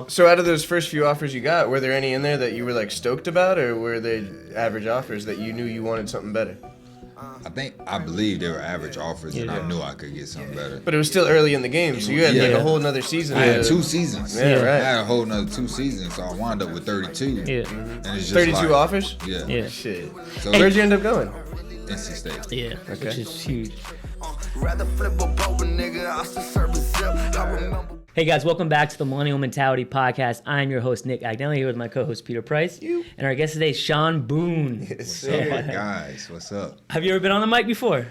So out of those first few offers you got, were there any in there that you were like stoked about, or were they average offers that you knew you wanted something better? I believe they were average offers, and I knew I could get something better. But it was still early in the game, so you had like a whole nother season. I had 2 seasons. Yeah, right. I had a whole nother 2 seasons, so I wound up with 32. Yeah. And it's just 32 offers? Yeah. Shit. So Where'd you end up going? NC State. Yeah, Okay. which is huge. Rather flip a boat, nigga. I still serve a zip. I remember. Hey guys, welcome back to the Millennial Mentality Podcast. I'm your host, Nick Agnelli, here with my co-host, Peter Price. And our guest today is Shawn Boone. What's up, my guys? What's up? Have you ever been on the mic before?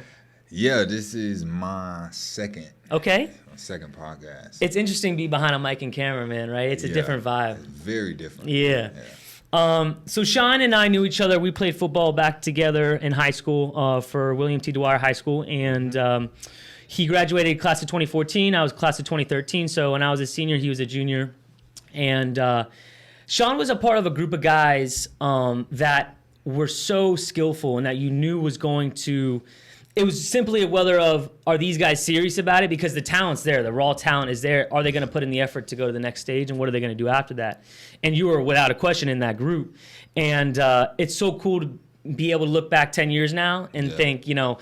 Yeah, this is my second podcast. It's interesting to be behind a mic and camera, man, right? It's a different vibe. It's very different. Yeah. So Shawn and I knew each other. We played football back together in high school for William T. Dwyer High School. And he graduated class of 2014. I was class of 2013. So when I was a senior, he was a junior. And Shawn was a part of a group of guys that were so skillful and that you knew was going to... It was simply a whether of, are these guys serious about it? Because the talent's there. The raw talent is there. Are they going to put in the effort to go to the next stage? And what are they going to do after that? And you were, without a question, in that group. And it's so cool to be able to look back 10 years now and think, you know,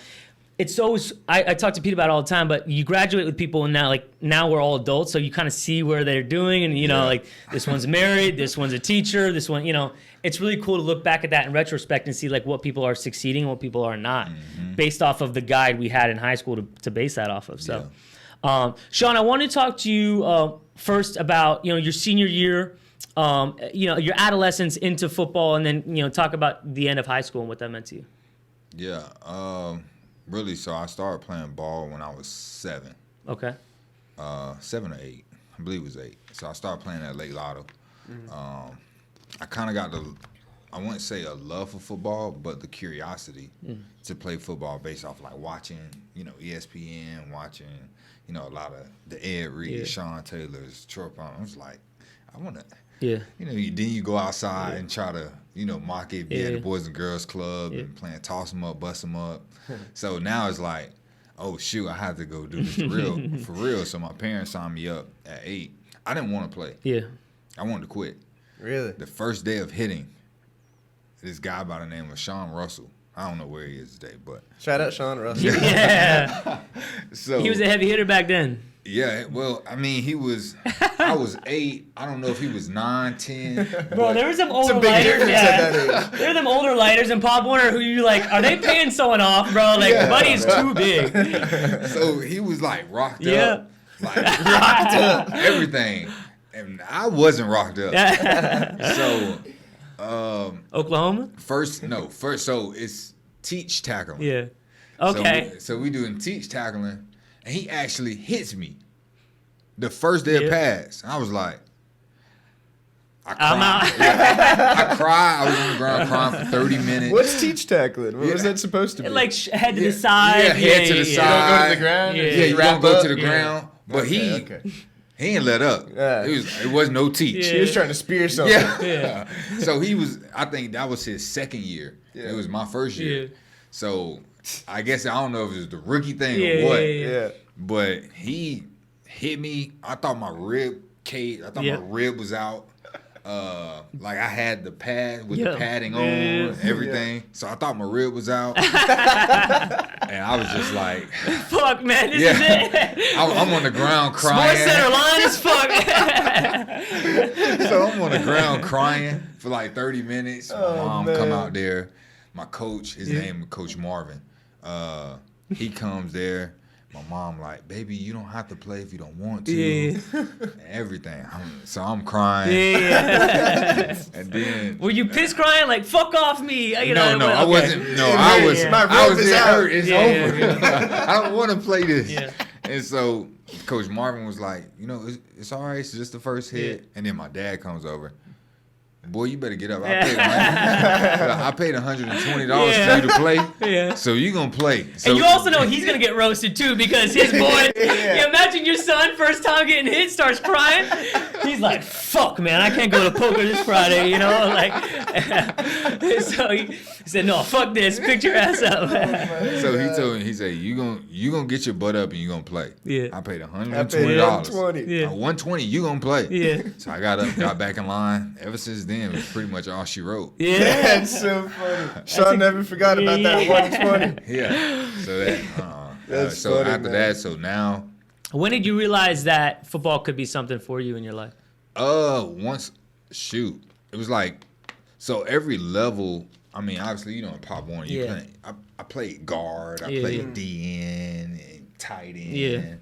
it's always, I talk to Pete about it all the time, but you graduate with people and now we're all adults, so you kind of see where they're doing. And, you know, like this one's married, this one's a teacher, this one, you know. It's really cool to look back at that in retrospect and see like what people are succeeding and what people are not, based off of the guide we had in high school to base that off of. So, Shawn, I want to talk to you first about, you know, your senior year, you know, your adolescence into football, and then, you know, talk about the end of high school and what that meant to you. Yeah, really, so I started playing ball when I was 7. Okay. 7 or 8. I believe it was 8. So I started playing at Lake Lotto. I kind of got I wouldn't say a love for football, but the curiosity to play football based off like watching, you know, ESPN, watching, you know, a lot of the Ed Reed, Sean Taylor's, Troy Palmer. I was like, I want to, you know, then you go outside and try to, you know, mock it, be at the Boys and Girls Club and playing toss them up, bust them up. So now it's like, oh, shoot, I have to go do this for real. So my parents signed me up at 8. I didn't want to play. Yeah. I wanted to quit. Really? The first day of hitting, this guy by the name of Sean Russell. I don't know where he is today, but... Shout out Sean Russell. Yeah. So he was a heavy hitter back then. Yeah, well, I mean, he was... I was 8. I don't know if he was 9, 10. Bro, there were some older lighters. There were them older lighters in Pop Warner who you like, are they paying someone off, bro? Like, Buddy's too big. So he was like rocked up. Like, rocked up. Everything. And I wasn't rocked up. So, Oklahoma? First, so it's teach tackling. Yeah. Okay. So we doing teach tackling, and he actually hits me the first day of pass. I was like, I cried. I'm out. I cried. I was on the ground crying for 30 minutes. What's teach tackling? What was that supposed to be? Like head to the side. Yeah, head to the side. You don't go to the ground? Yeah, you don't go to the ground. But he ain't let up. It was no teach. He was trying to spear something. Yeah. So he was, I think that was his second year. Yeah. It was my first year. So I guess, I don't know if it was the rookie thing or what. Yeah. But he hit me. I thought my rib my rib was out. Like I had the pad with the padding on, everything. Yeah. So I thought my rib was out. And I was just like, fuck, man, this is it. I'm on the ground crying. Sports Center line is fuck. So I'm on the ground crying for like 30 minutes. My mom come out there. My coach, his name is Coach Marvin. He comes there. My mom like, baby, you don't have to play if you don't want to. Everything. So I'm crying. And then were you piss crying like fuck off me? You know, no, I wasn't. No, I was. I was hurt. It's over. I don't want to play this. Yeah. And so Coach Marvin was like, you know, it's all right. It's just the first hit. And then my dad comes over. Boy, you better get up. I paid $120 for you to play, so you gonna play. So, and you also know he's gonna get roasted too because his boy. You imagine your son first time getting hit starts crying. He's like, fuck, man, I can't go to poker this Friday, you know? Like, so he said, no, fuck this. Pick your ass up. So he told me, he said, you gonna get your butt up and you gonna play. Yeah. I paid $120. I paid $120. Yeah. $120, you gonna play. Yeah. So I got up, got back in line. Ever since then, it was pretty much all she wrote. Yeah. That's so funny. Sean never forgot about that 120. Yeah. So that. That's so funny, after man. that, so now. When did you realize that football could be something for you in your life? It was like, so every level. I mean, obviously, you know, in Pop Warner, you Yeah. play. I played guard. I Yeah, played DN and tight end. Yeah.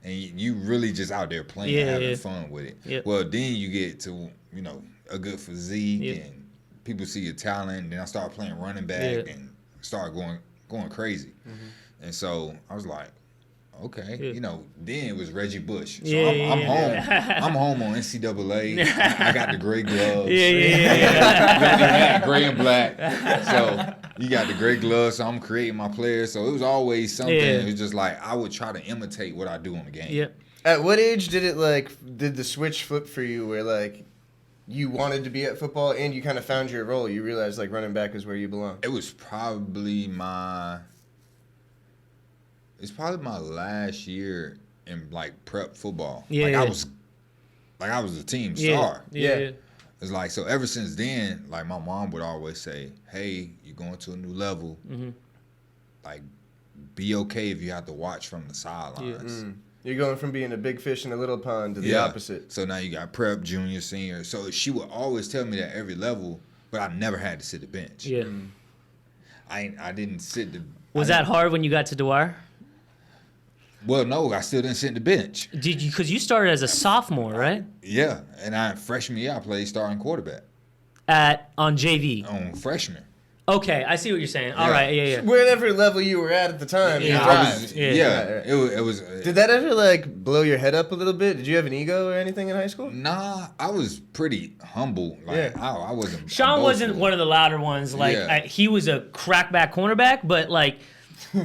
And you really just out there playing, Yeah, having yeah. fun with it. Yep. Well, then you get to, you know, a good physique Yep. and people see your talent. And then I started playing running back Yeah. and started going crazy. And so I was like, okay, Yeah. you know, then it was Reggie Bush. So Yeah, I'm yeah. home. I'm home on NCAA. I got the gray gloves. Yeah. Gray and black. So you got the gray gloves. So I'm creating my players. So it was always something. Yeah. It was just like I would try to imitate what I do on the game. Yep. At what age did the switch flip for you where like you wanted to be at football and you kind of found your role? You realized like running back is where you belong. It was probably my last year in like prep football. Yeah, like yeah. I was a team Yeah. star. Yeah. It's like, so ever since then, like my mom would always say, hey, you're going to a new level. Mm-hmm. Like, be okay if you have to watch from the sidelines. You're going from being a big fish in a little pond to the opposite. So now you got prep, junior, senior. So she would always tell me that every level, but I never had to sit the bench. Yeah. I didn't sit the. Was that hard when you got to Dwyer? Well, no, I still didn't sit the bench. Did you? Because you started as a sophomore, right? Yeah, and freshman year I played starting quarterback On JV. on freshman. Okay, I see what you're saying. All Yeah. right, yeah. Whatever level you were at the time, you Yeah. thrived. Yeah. Right. It was. Did that ever like blow your head up a little bit? Did you have an ego or anything in high school? Nah, I was pretty humble. Like Yeah. I wasn't. Sean wasn't boastful. one of the louder ones. Like Yeah. he was a crackback cornerback, but like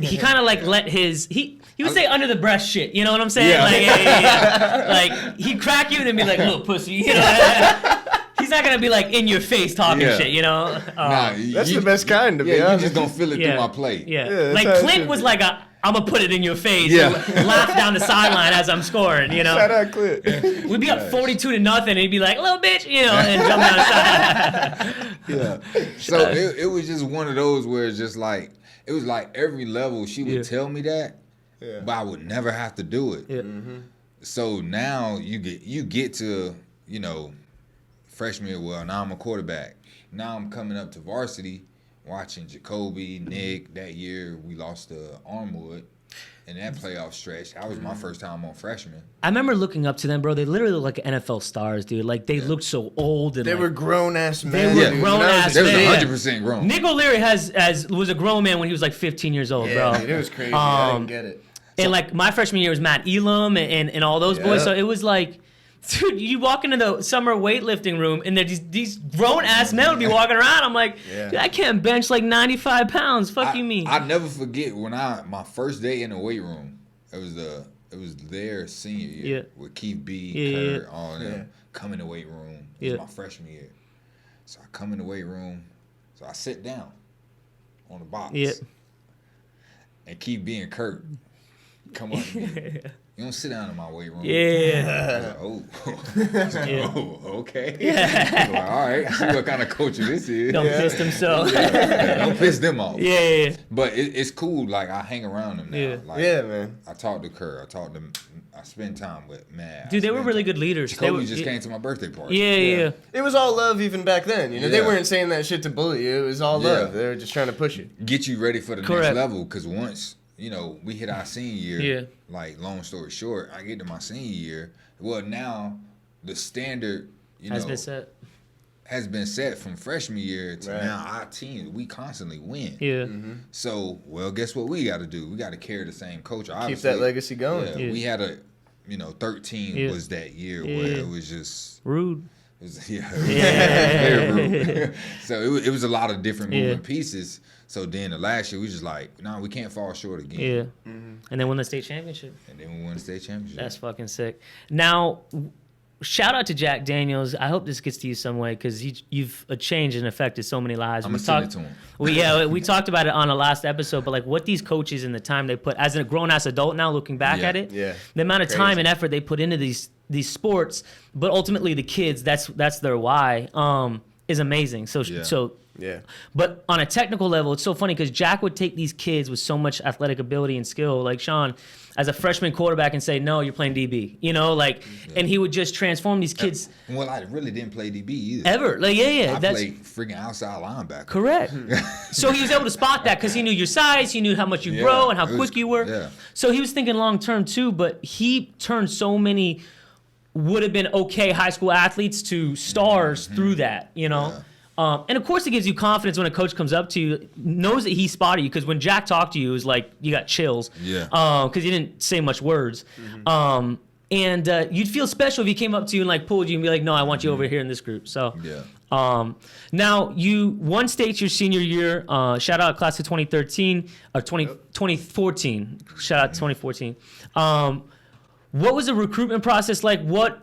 he kind of like let his he would say under the breast shit. You know what I'm saying? Yeah. Like, yeah. Like he'd crack you and then be like, "Little pussy," you know. He's not gonna be like in your face talking Yeah. shit. You know. Nah, That's the best kind, to be Yeah, you honest. just gonna feel it Yeah. through my play. Yeah. Yeah, that's Like how it Clint should was be. like I'm gonna put it in your face. Yeah. And laugh down the sideline as I'm scoring. You know. Shout out Clint. We'd be up 42-0, and he'd be like, "Little bitch," you know, and jump down the side. Yeah. So it was just one of those where it's just like it was like every level she would Yeah. tell me that, Yeah. but I would never have to do it. Yeah. So now you get to, you know, freshman year. Well, now I'm a quarterback. Now I'm coming up to varsity, watching Jacoby, Nick. That year we lost to Armwood in that playoff stretch. That was my first time on freshman. I remember looking up to them, bro. They literally look like NFL stars, dude. Like they looked so old and They like, were grown ass They men. were dude. grown When I was ass They a was man. kid- 100% grown. Nick O'Leary was a grown man when he was like 15 years old, Yeah, bro. dude, it was crazy. I didn't get it. And like my freshman year was Matt Elam and all those boys. Yeah. So it was like, dude, you walk into the summer weightlifting room and there these grown ass men would be walking around. I'm like, Yeah. dude, I can't bench like 95 pounds. Fuck you, me. I never forget when my first day in the weight room. It was their senior year Yeah. with Keith B, Yeah, Kurt, all of them. Yeah. Come in the weight room. It Yeah. was my freshman year. So I come in the weight room. So I sit down on the box. Yeah. And Keith B and Kurt come up to me. You don't sit down in my weight room. Yeah. I was like, Yeah. oh, okay. I was like, all right, I see what kind of culture this is. Don't piss himself. Don't piss them off. Yeah. But it's cool. Like I hang around them now. Yeah. Like, Yeah, man. I talk to Kerr. I spend time with Matt. Dude, they were really good leaders. They Jacoby were, just came to my birthday party. Yeah. It was all love even back then. You know, they Yeah. weren't saying that shit to bully you. It was all Yeah. love. They were just trying to push you. Get you ready for the Correct. next level. Because once we hit our senior year. Yeah. Like long story short, I get to my senior year. Well, now the standard has been set from freshman year to Right. now. Our team, we constantly win. Yeah. So, well, guess what we got to do? We got to carry the same culture. Keep Obviously, that legacy going. Yeah, Yeah. we had 13 Yeah. was that year Yeah, where yeah. it was just, Rude. it was, yeah, Yeah. very rude. So it was a lot of different moving Yeah. pieces. So then the last year we just like, no, we can't fall short again. Yeah. And then won the state championship. And then we won the state championship. That's fucking sick. Now, shout out to Jack Daniels. I hope this gets to you some way because you've changed and affected so many lives. I'm gonna send it to him. We talked about it on the last episode, but like what these coaches and the time they put as a grown ass adult now looking back at it, the amount of time and effort they put into these sports, but ultimately the kids, that's their why, is amazing. Yeah. But on a technical level, it's so funny because Jack would take these kids with so much athletic ability and skill, like Shawn, as a freshman quarterback, and say, "No, you're playing DB." You know, like, and he would just transform these kids. Well, I really didn't play DB either. Ever, like, I played freaking outside linebacker. Correct. So he was able to spot that because he knew your size, he knew how much you grow and how quick you were. Yeah. So he was thinking long term too. But he turned so many would have been okay high school athletes to stars through that. You know. Yeah. And of course, it gives you confidence when a coach comes up to you, knows that he spotted you. Because when Jack talked to you, it was like you got chills. Yeah. Because he didn't say much words. And you'd feel special if he came up to you and like pulled you and be like, "No, I want you over here in this group." So. Yeah. Now you won states your senior year. Shout out class of 2013 or 2014. Shout out to 2014. What was the recruitment process like?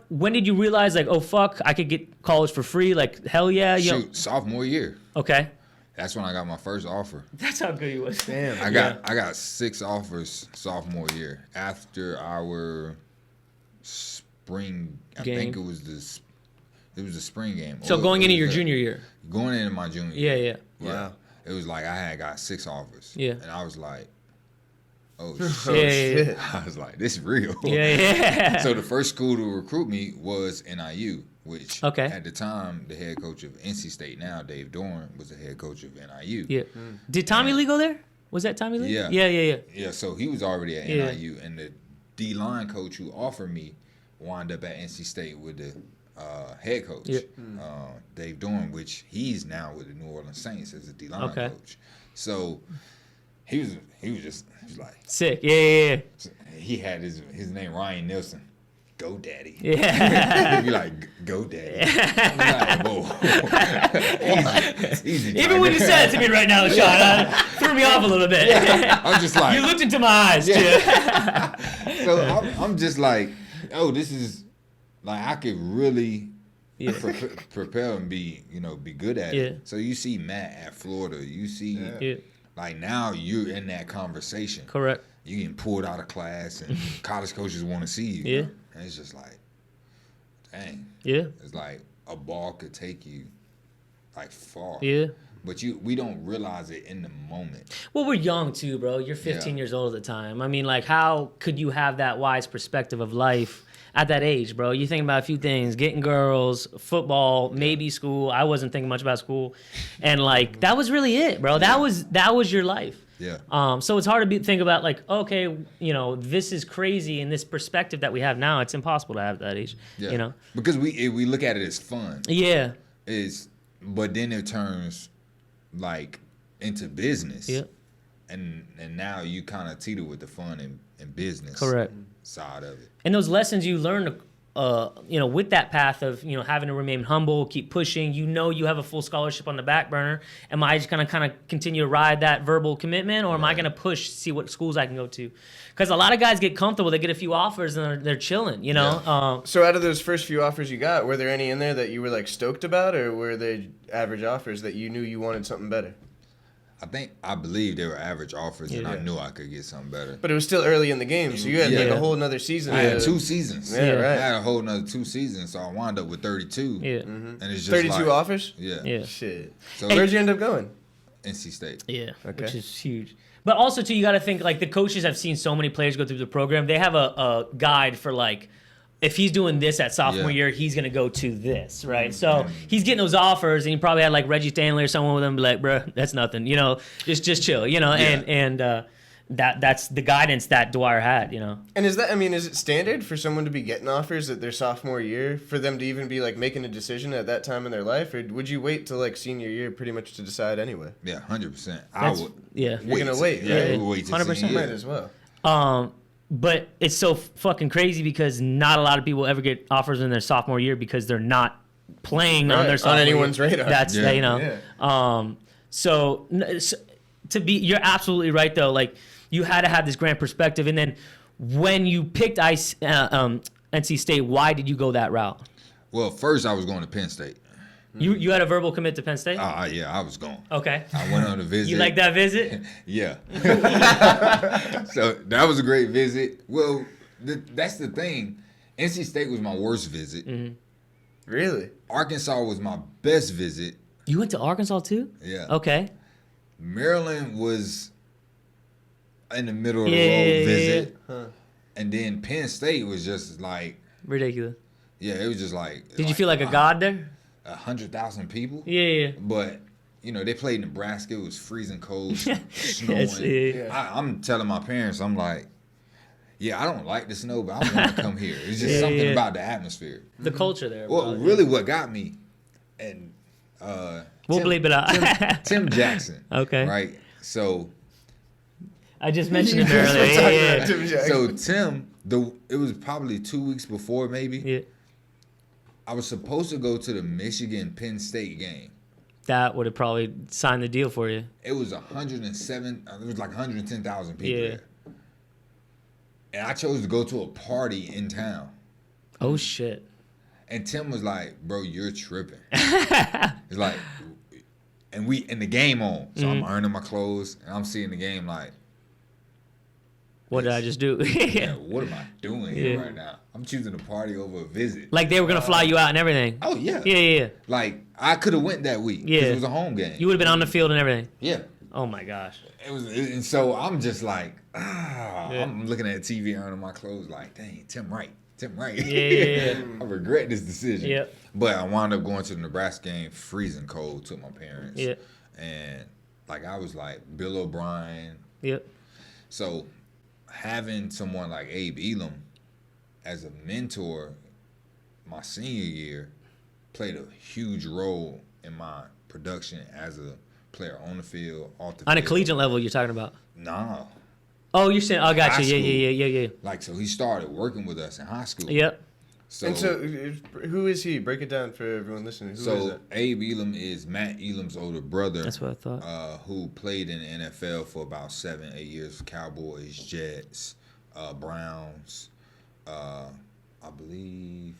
When did you realize, like, oh, fuck, I could get college for free? Like, hell yeah. Shoot, sophomore year. Okay. That's when I got my first offer. That's how good he was. Damn. I got 6 offers sophomore year after our spring. I think it was the spring game. So going into your junior year. Going into my junior year. Yeah. Wow. It was like I had got 6 offers. Yeah. And I was like, oh shit. Yeah. I was like, this is real. Yeah. So the first school to recruit me was NIU, which at the time the head coach of NC State, now Dave Dorn, was the head coach of NIU. Yeah. Did Tommy Lee go there? Was that Tommy Lee? Yeah. Yeah. Yeah, so he was already at NIU, and the D-line coach who offered me wound up at NC State with the head coach, Dave Dorn, which he's now with the New Orleans Saints as a D-line coach. So he was like sick. Yeah. He had his name Ryan Nielsen. Go Daddy. Yeah. He'd be like, go Daddy. I'm like, whoa. Easy. Even when you said it to me right now, Shawn, threw me off a little bit. Yeah. I'm just like. You looked into my eyes, too. So I'm just like, oh, this is, like, I could really prepare and be good at it. So you see Matt at Florida. You see, like, now you're in that conversation. Correct. You getting pulled out of class and college coaches want to see you. Yeah. And it's just like, dang. Yeah. It's like a ball could take you, like, far. Yeah. But we don't realize it in the moment. Well, we're young, too, bro. You're 15 years old at the time. I mean, like, how could you have that wise perspective of life at that age, bro? You think about a few things: getting girls, football, maybe school. I wasn't thinking much about school, and like that was really it, bro. That was your life. Yeah. So it's hard to think about, like, okay, this is crazy, and this perspective that we have now, it's impossible to have at that age. Yeah. Because we look at it as fun. Yeah. But then it turns like into business. Yeah. And now you kind of teeter with the fun and business. Correct. Side of it. And those lessons you learn, with that path of, having to remain humble, keep pushing, you have a full scholarship on the back burner. Am I just going to kind of continue to ride that verbal commitment, or am I going to push, see what schools I can go to? Because a lot of guys get comfortable. They get a few offers and they're chilling, Yeah. So out of those first few offers you got, were there any in there that you were like stoked about, or were they average offers that you knew you wanted something better? I believe they were average offers, and I knew I could get something better. But it was still early in the game, so you had like a whole another season. I had 2 seasons. Yeah, right. I had a whole another 2 seasons, so I wound up with 32. Yeah. And it's just 32 offers? Yeah. Shit. So where'd you end up going? NC State. Yeah, Okay. which is huge. But also, too, you got to think, like, the coaches have seen so many players go through the program. They have a guide for, like, if he's doing this at sophomore year, he's going to go to this, right? So he's getting those offers, and he probably had, like, Reggie Stanley or someone with him be like, bro, that's nothing, just chill, and that's the guidance that Dwyer had, And is it standard for someone to be getting offers at their sophomore year, for them to even be, like, making a decision at that time in their life, or would you wait till, like, senior year pretty much to decide anyway? Yeah, 100%. Yeah. You're going to wait, Yeah, right? we'll wait till 100%. senior Might year. as well. But it's so fucking crazy because not a lot of people ever get offers in their sophomore year because they're not playing on their sophomore anyone's year. radar. That's Yeah. So you're absolutely right though. Like, you had to have this grand perspective, and then when you picked NC State. Why did you go that route? Well, first I was going to Penn State. You had a verbal commit to Penn State? Yeah, I was going. Okay. I went on a visit. You like that visit? Yeah. So that was a great visit. Well, that's the thing. NC State was my worst visit. Mm-hmm. Really? Arkansas was my best visit. You went to Arkansas too? Yeah. Okay. Maryland was in the middle of the road visit. Huh. And then Penn State was just like, Ridiculous. yeah, it was just like. Did you feel like a god there? 100,000 people? Yeah. But, you know, they played Nebraska. It was freezing cold, snowing. Yes, yeah. I'm telling my parents, I'm like, yeah, I don't like the snow, but I want to come here. It's just something about the atmosphere. The culture there. Well, bro. really what got me, and We'll bleep it out. Tim Jackson. Okay. Right? So I just mentioned him earlier. Yeah. Tim Jackson. So Tim, it was probably 2 weeks before maybe. Yeah. I was supposed to go to the Michigan Penn State game. That would have probably signed the deal for you. It was 107. It was like 110,000 people Yeah. there. And I chose to go to a party in town. Oh shit. And Tim was like, "Bro, you're tripping." It's like, and the game on, so I'm earning my clothes, and I'm seeing the game like, What did I just do? yeah, what am I doing here right now? I'm choosing a party over a visit. Like they were gonna fly you out and everything. Oh yeah, Yeah. Like I could have went that week. 'Cause Yeah. it was a home game. You would have been on the field and everything. Yeah. Oh my gosh. And so I'm just like, Yeah. I'm looking at the TV, earning my clothes, like, dang, Tim right. Yeah. I regret this decision. Yep. But I wound up going to the Nebraska game, freezing cold, took my parents. Yeah. And like I was like Bill O'Brien. Yep. So having someone like Abe Elam as a mentor my senior year played a huge role in my production as a player on the field, off the field. On a collegiate level, you're talking about. Nah. Oh, you're saying. Oh, gotcha. High Yeah. Like, so he started working with us in high school. Yep. So, And so, who is he? Break it down for everyone listening. Who is so that? Abe Elam is Matt Elam's older brother. That's what I thought. Who played in the NFL for about 7-8 years. Cowboys, Jets, Browns, I believe.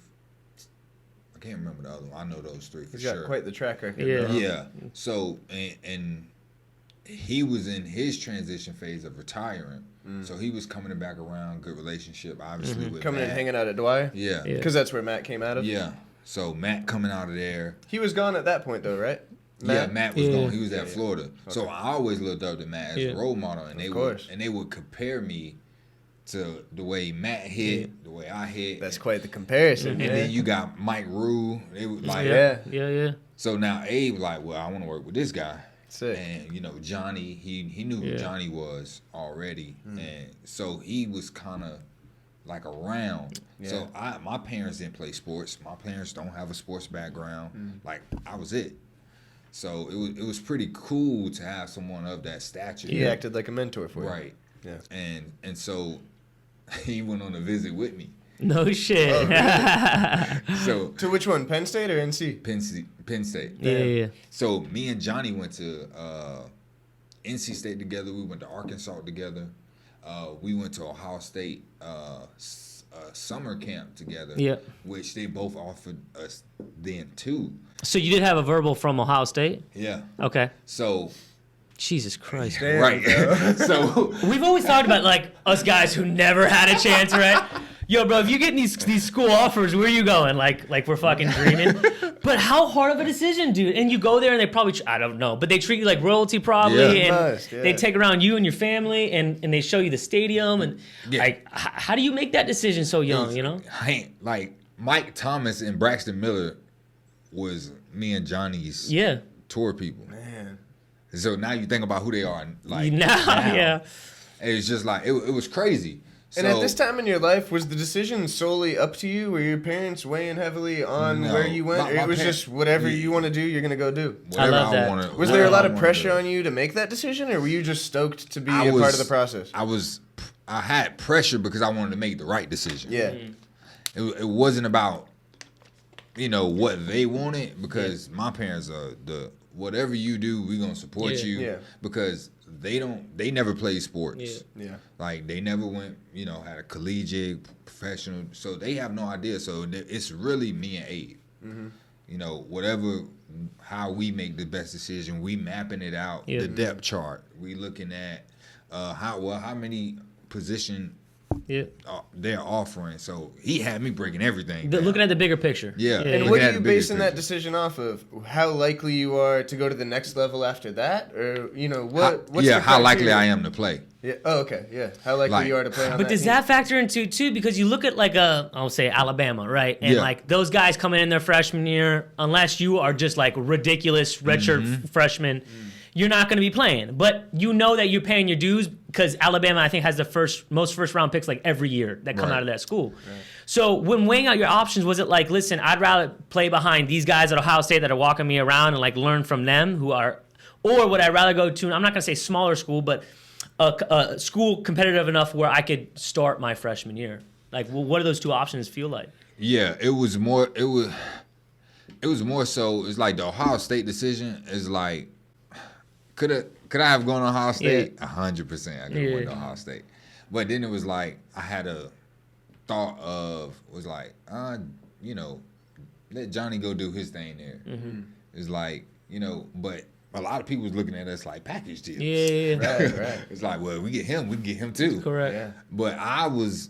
I can't remember the other one. I know those three for He's sure. got quite the track record. Yeah. though. Yeah. So and he was in his transition phase of retiring. So he was coming back around. Good relationship, obviously with Coming Matt. and hanging out at Dwyer. Yeah. Yeah. Because that's where Matt came out of. Yeah. So Matt coming out of there. He was gone at that point, though, right? Yeah, Matt was Yeah. gone. He was at Florida. So I always looked up to Matt as Yeah. a role model, and course. they would compare me to the way Matt hit, the way I hit. That's quite the comparison. And man. then you got Mike Rue. They would like. Yeah. So now Abe like, well, I want to work with this guy. Sick. And you know Johnny, he knew who Johnny was already, and so he was kind of like around. Yeah. So my parents didn't play sports. My parents don't have a sports background. Like I was it. So it was pretty cool to have someone of that stature. He acted like a mentor for you. Right. Yeah. And so he went on a visit with me. No shit. So To which one? Penn State or NC? Penn State. Yeah. So me and Johnny went to NC State together. We went to Arkansas together. We went to Ohio State summer camp together. Yep. Which they both offered us then too. So you did have a verbal from Ohio State? Yeah. Okay. So Jesus Christ. Damn, right. So We've always talked about like us guys who never had a chance, right? Yo, bro, if you get these school offers, where you going? Like we're fucking dreaming. But how hard of a decision, dude? And you go there and they probably, I don't know, but they treat you like royalty probably, Yeah. and Must, yeah. they take around you and your family, and they show you the stadium, and like, how do you make that decision so young? You know? like Mike Thomas and Braxton Miller was me and Johnny's tour people. Man. So now you think about who they are. Like Now, yeah. It's just like it was crazy. And at this time in your life, was the decision solely up to you? Were your parents weighing heavily on No. where you went? My Or it was parents- just whatever you want to do, you're going to go do? Whatever love that. wanna- Was there a lot whatever of I wanna pressure do. on you to make that decision? Or were you just stoked to be I a part was- of the process? I had pressure because I wanted to make the right decision. Yeah. It wasn't about, what they wanted, because my parents are whatever you do, we're going to support Yeah. you. Yeah. Because they never played sports. Yeah. Like they never went, had a collegiate, professional. So they have no idea. So it's really me and Abe. Whatever, how we make the best decision, we mapping it out. The depth chart. We looking at how many position they're offering. So he had me breaking everything down. Looking at the bigger picture. Yeah. And what are you basing that decision off of? How likely you are to go to the next level after that? Or, what's the how likely criteria? I am to play. Yeah. Oh, okay. Yeah. How likely you are to play on But does team? that factor into too? Because you look at I'll say Alabama, right? And those guys coming in their freshman year, unless you are just ridiculous redshirt freshman, you're not going to be playing. But you know that you're paying your dues because Alabama, I think, has the most first round picks every year that come out of that school. Right. So when weighing out your options, was it listen, I'd rather play behind these guys at Ohio State that are walking me around and learn from them or would I rather go to, I'm not going to say smaller school, but a school competitive enough where I could start my freshman year? What do those two options feel like? Yeah, it was more so, it's the Ohio State decision is could I have gone to Ohio State? 100% I could have went to Ohio State. But then it was I had a thought of, let Johnny go do his thing there. It's but a lot of people was looking at us like package deals. Yeah. Right. It's we get him, we can get him too. Correct. Yeah. But I was,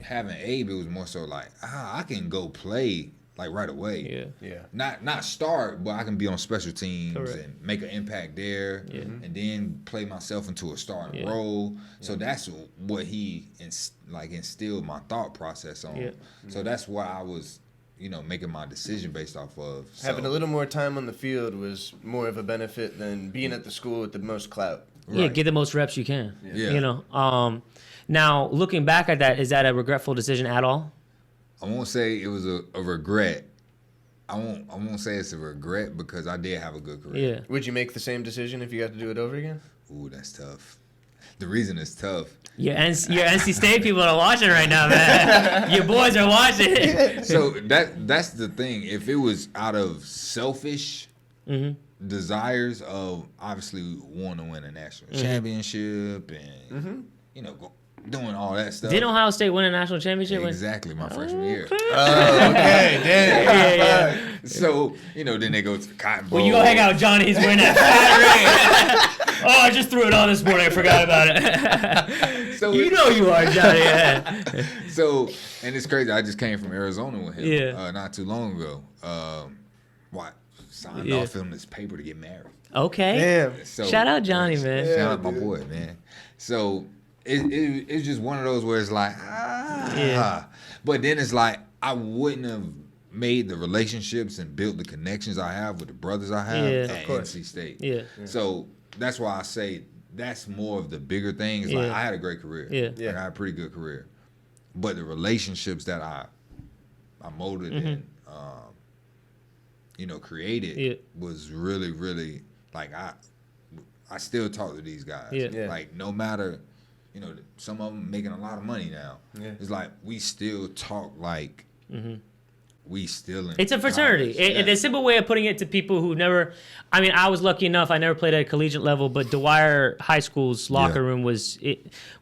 having Abe, it was more so I can go play right away. Yeah. Not start, but I can be on special teams Correct. and make an impact there, and then play myself into a starting role. So that's what he instilled my thought process on. Yeah. So that's what I was, making my decision based off of. So, Having a little more time on the field was more of a benefit than being at the school with the most clout. Yeah, Right. get the most reps you can. Yeah. Now looking back at that, is that a regretful decision at all? I won't say it was a regret. I won't say it's a regret because I did have a good career. Yeah. Would you make the same decision if you got to do it over again? Ooh, that's tough. The reason it's tough. Your NC State people are watching right now, man. Your boys are watching. So that's the thing. If it was out of selfish desires of obviously wanting to win a national championship and doing all that stuff. Didn't Ohio State win a national championship? Exactly, my freshman year. Oh, okay. Damn. Yeah. So, then they go to the Cotton Bowl. Well, you go hang out with Johnny. He's wearing that fat ring. Oh, I just threw it on this morning. I forgot about it. So you know you are, Johnny. Yeah. So, and it's crazy. I just came from Arizona with him Yeah. not too long ago. Signed off him this paper to get married. Okay. Damn. So, Shout out Johnny, man. Shout out my boy, man. So it's just one of those where it's but then it's I wouldn't have made the relationships and built the connections I have with the brothers I have at NC State. Yeah. So that's why I say that's more of the bigger thing. It's I had a great career. Yeah. I had a pretty good career. But the relationships that I molded and created was really, really I still talk to these guys. Yeah. No matter, some of them making a lot of money now. Yeah. It's we still talk we still in It's a fraternity. It's a simple way of putting it to people who never. I mean, I was lucky enough. I never played at a collegiate level, but Dwyer High School's locker room was.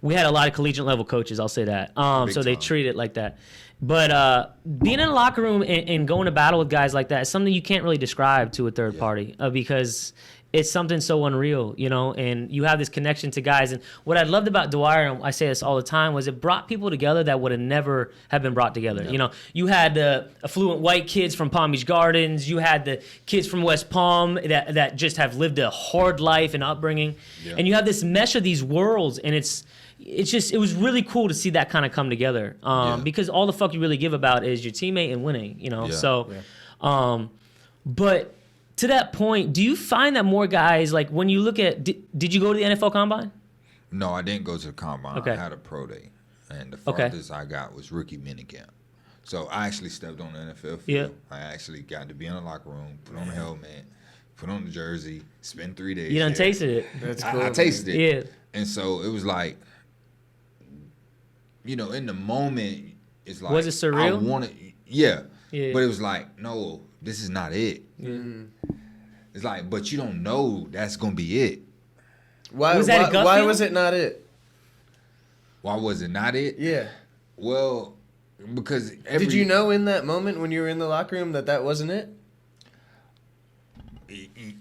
We had a lot of collegiate level coaches. I'll say that. So they treat it like that. But being in a locker room and going to battle with guys like that is something you can't really describe to a third party because it's something so unreal, and you have this connection to guys. And what I loved about Dwyer, and I say this all the time, was it brought people together that would have never have been brought together. Yeah. You had the affluent white kids from Palm Beach Gardens. You had the kids from West Palm that just have lived a hard life and upbringing. Yeah. And you have this mesh of these worlds, and it was really cool to see that kind of come together. Because all the fuck you really give about is your teammate and winning, Yeah. So, but to that point, do you find that more guys, when you look at, did you go to the NFL Combine? No, I didn't go to the Combine. Okay. I had a pro day. And the farthest I got was rookie minicamp. So I actually stepped on the NFL field. Yeah. I actually got to be in the locker room, put on the helmet, put on the jersey, spend 3 days You done there. tasted it. That's cool. I tasted it. Yeah. And so it was in the moment, it's Was it surreal? I wanted, yeah. But it was no, this is not it. Mm-hmm. It's but you don't know that's going to be it. Why Was that a gut why feeling? was it not it? Why was it not it? Yeah. Well, because Did you know in that moment when you were in the locker room that wasn't it?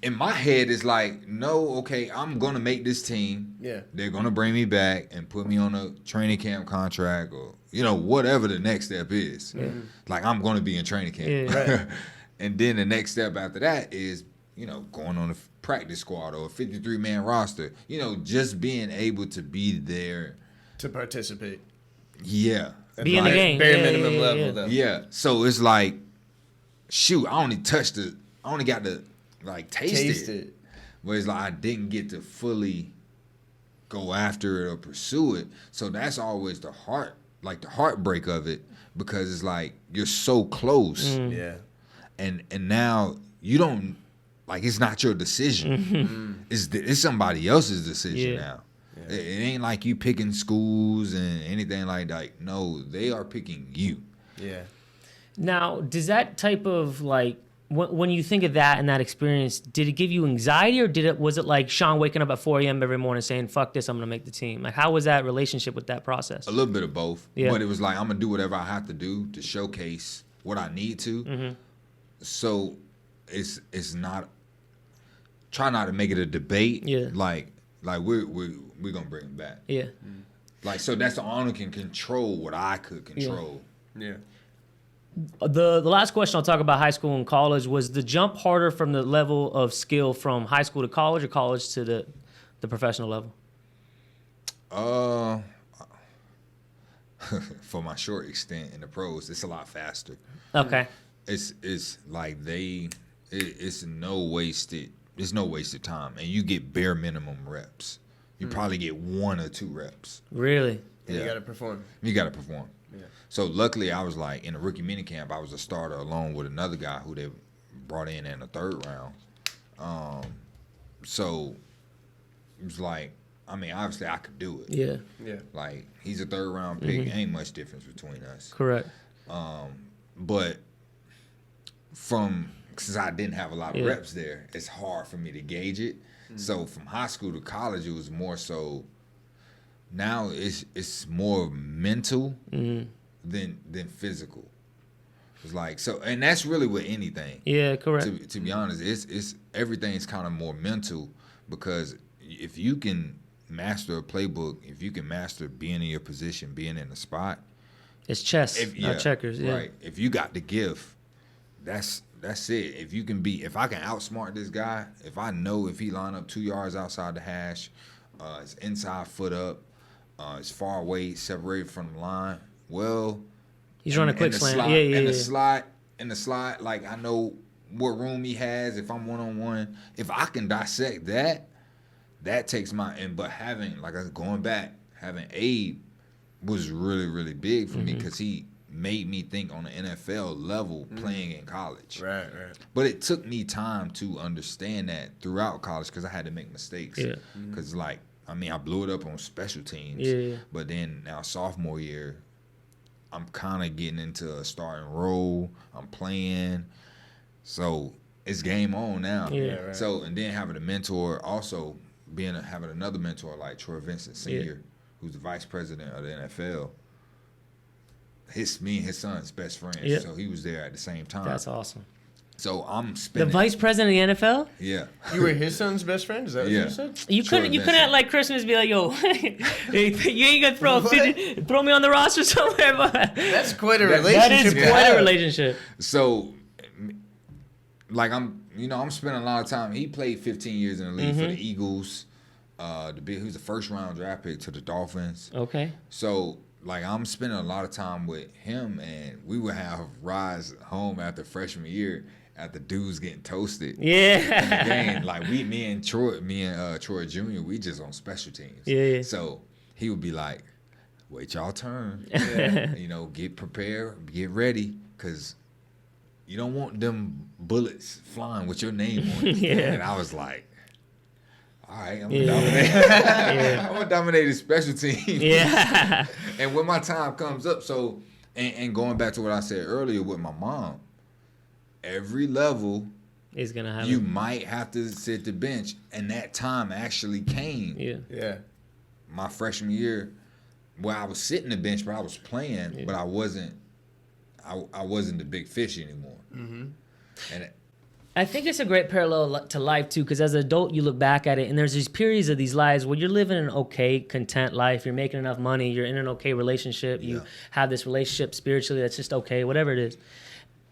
in my head, it's like, no, okay, I'm gonna make this team. Yeah. They're gonna bring me back and put me on a training camp contract, or whatever the next step is. Yeah. Like, I'm gonna be in training camp. Yeah. Right. And then the next step after that is, going on a practice squad or a 53-man roster. Just being able to be there. To participate. Yeah. Be in the game. Bare Yeah, minimum yeah, level yeah. though. Yeah. So it's like, shoot, I only got to taste it. Where it's like I didn't get to fully go after it or pursue it. So that's always the heartbreak of it, because it's like you're so close. Yeah. And now you don't, it's not your decision. It's somebody else's decision Yeah. now. It ain't like you picking schools and anything like that. No, they are picking you. Yeah. Now, does that type of when you think of that and that experience, did it give you anxiety, or was it like Shawn waking up at 4 a.m. every morning saying, "Fuck this, I'm gonna make the team"? Like, how was that relationship with that process? A little bit of both. Yeah. But it was like, I'm gonna do whatever I have to do to showcase what I need to. Mm-hmm. So it's not, try not to make it a debate. Yeah. Like we're gonna bring him back. Yeah. So that's the owner can control what I could control. Yeah. The last question I'll talk about high school and college was the jump harder from the level of skill from high school to college, or college to the professional level? For my short extent in the pros, it's a lot faster. Okay. It's like it's no wasted time, and you get bare minimum reps. You probably get 1 or 2 reps. Really? And you gotta perform. You got to perform. Yeah. So luckily, I was in a rookie minicamp. I was a starter along with another guy who they brought in the 3rd round. So it was obviously I could do it. Yeah. Yeah. He's a 3rd round pick. Ain't much difference between us. Correct. But since I didn't have a lot of Yeah. reps there, it's hard for me to gauge it. So from high school to college, it was more so. Now it's more mental than physical. It's so, and that's really with anything. Yeah. Correct. To be honest, it's everything's kind of more mental, because if you can master a playbook, if you can master being in your position, being in the spot, It's chess, not checkers. Yeah. right. If you got the gift, that's it. If I can outsmart this guy, if I know if he line up 2 yards outside the hash, it's inside foot up, it's far away, separated from the line. Well, He's running a quick the slant. slide, Yeah. in the slide, I know what room he has. If I'm 1-on-1, if I can dissect that takes but having, going back, having Abe was really, really big for me, because he made me think on the NFL level playing in college. Right. But it took me time to understand that throughout college, because I had to make mistakes. Yeah. Because I blew it up on special teams. Yeah. But then now sophomore year, I'm kind of getting into a starting role. I'm playing. So it's game on now. Yeah. Right. So, and then having a mentor, also having another mentor like Troy Vincent Sr., who's the vice president of the NFL. Me and his son's best friends. Yeah. So he was there at the same time. That's awesome. So I'm The spending. vice president of the NFL? Yeah. You were his son's best friend? Is that what Yeah. you said? You Sure, couldn't Vincent. at like Christmas be like, yo, you ain't gonna throw me on the roster somewhere, but That's quite a That relationship. that is to quite a have. relationship. So, I'm spending a lot of time. He played 15 years in the league for the Eagles. He was a 1st round draft pick to the Dolphins. Okay. So, I'm spending a lot of time with him, and we would have rides home after freshman year after dudes getting toasted. Yeah. And me and Troy Jr., we just on special teams. Yeah. So he would be like, wait y'all turn. Get prepared, get ready, because you don't want them bullets flying with your name on it. Yeah. And I was like, all right, I'm gonna dominate. I'm gonna dominate the special team. Yeah. And when my time comes up, and going back to what I said earlier with my mom, every level is gonna happen. You might have to sit the bench, and that time actually came. Yeah. My freshman year, where I was sitting the bench, but I was playing, but I wasn't the big fish anymore. And I think it's a great parallel to life too, because as an adult you look back at it and there's these periods of these lives where you're living an okay, content life, you're making enough money, you're in an okay relationship, you have this relationship spiritually that's just okay, whatever it is.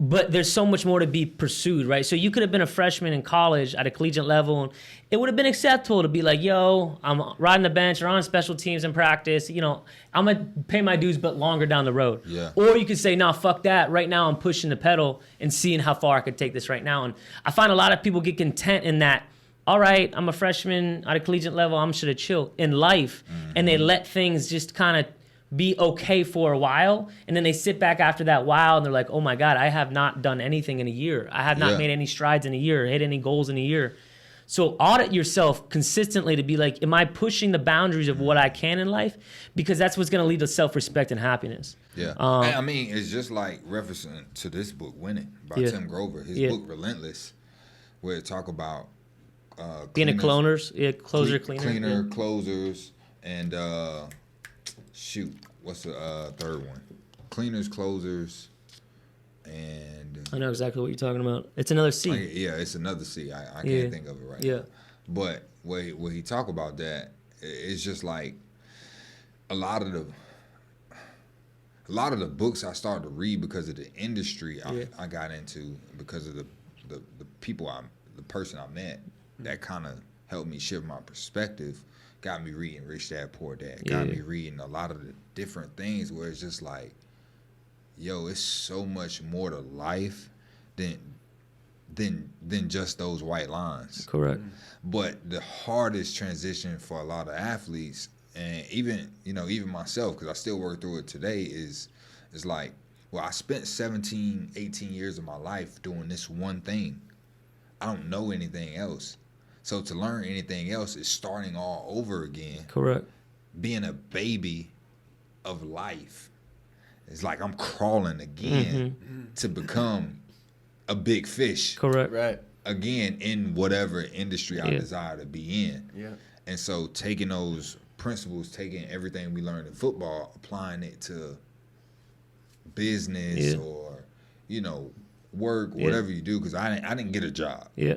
But there's so much more to be pursued, right? So you could have been a freshman in college at a collegiate level, and it would have been acceptable to be like, yo, I'm riding the bench or on special teams in practice. You know, I'm going to pay my dues, but longer down the road. Yeah. Or you could say, no, fuck that. Right now I'm pushing the pedal and seeing how far I could take this right now. And I find a lot of people get content in that, all right, I'm a freshman at a collegiate level, I'm just going to chill in life. And they let things just kind of be okay for a while, and then they sit back after that while and they're like, oh my God, I have not done anything in a year. I have not made any strides in a year, hit any goals in a year. So audit yourself consistently to be like, am I pushing the boundaries of what I can in life? Because that's what's going to lead to self-respect and happiness. and I mean, it's just like referencing to this book, Winning, by Tim Grover. His book, Relentless, where it talk about being a cloners, closer, cleaner, closers, and what's the third one? Cleaners, closers, and I know exactly what you're talking about. It's another C. It's another C. I can't think of it right now. But where he talk about that, it's just like a lot of the books I started to read because of the industry I got into, because of the people the person I met that kind of helped me shift my perspective. Got me reading Rich Dad Poor Dad. Got me reading a lot of the different things where it's just like, yo, it's so much more to life than just those white lines. Correct. But the hardest transition for a lot of athletes, and even myself, because I still work through it today, is like, well, I spent 17, 18 years of my life doing this one thing. I don't know anything else. So to learn anything else is starting all over again. Correct. Being a baby of life. It's like I'm crawling again to become a big fish. Correct. Right. Again, in whatever industry I desire to be in. Yeah. And so taking those principles, taking everything we learned in football, applying it to business or, work, whatever you do, because I didn't get a job. Yeah.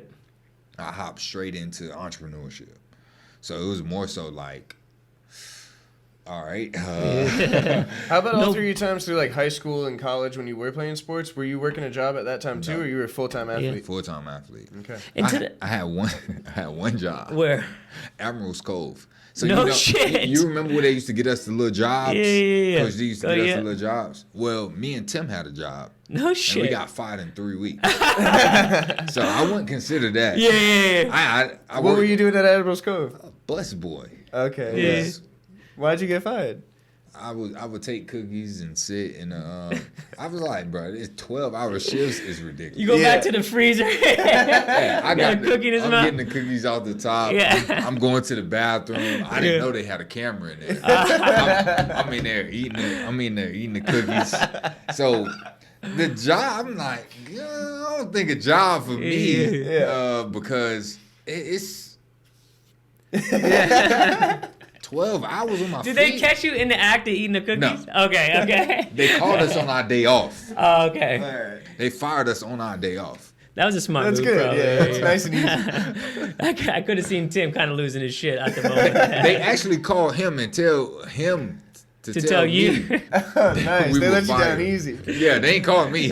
I hopped straight into entrepreneurship. So it was more so like, all right. How about all 3 times through like high school and college when you were playing sports? Were you working a job at that time too, or you were a full-time athlete? Full-time athlete. Okay. I had one job. Where? Admiral's Cove. So shit. You remember where they used to get us the little jobs? Yeah. Coach D used to get us the little jobs. Well, me and Tim had a job. No shit. And we got fired in 3 weeks. So I wouldn't consider that. Yeah. What were you doing at Admiral's Cove? Bus boy. Okay. Yeah. Why'd you get fired? I would take cookies and sit in I was like, bro, it's 12-hour shifts is ridiculous. You go back to the freezer. I got a cookie in his I'm mouth. getting the cookies off the top. Yeah. I'm going to the bathroom. I didn't know they had a camera in there. I'm in there eating the cookies. So the job, I'm like, I don't think a job for me because it's 12 hours on my feet. Did they catch you in the act of eating the cookies? No. Okay. They called us on our day off. Oh, okay. They fired us on our day off. That was a smart That's move, good. probably. Yeah, that's nice and easy. I could have seen Tim kind of losing his shit at the moment. They actually called him and tell him to tell you. me. Oh, nice. We They were let you down fired. easy. Yeah, they ain't called me.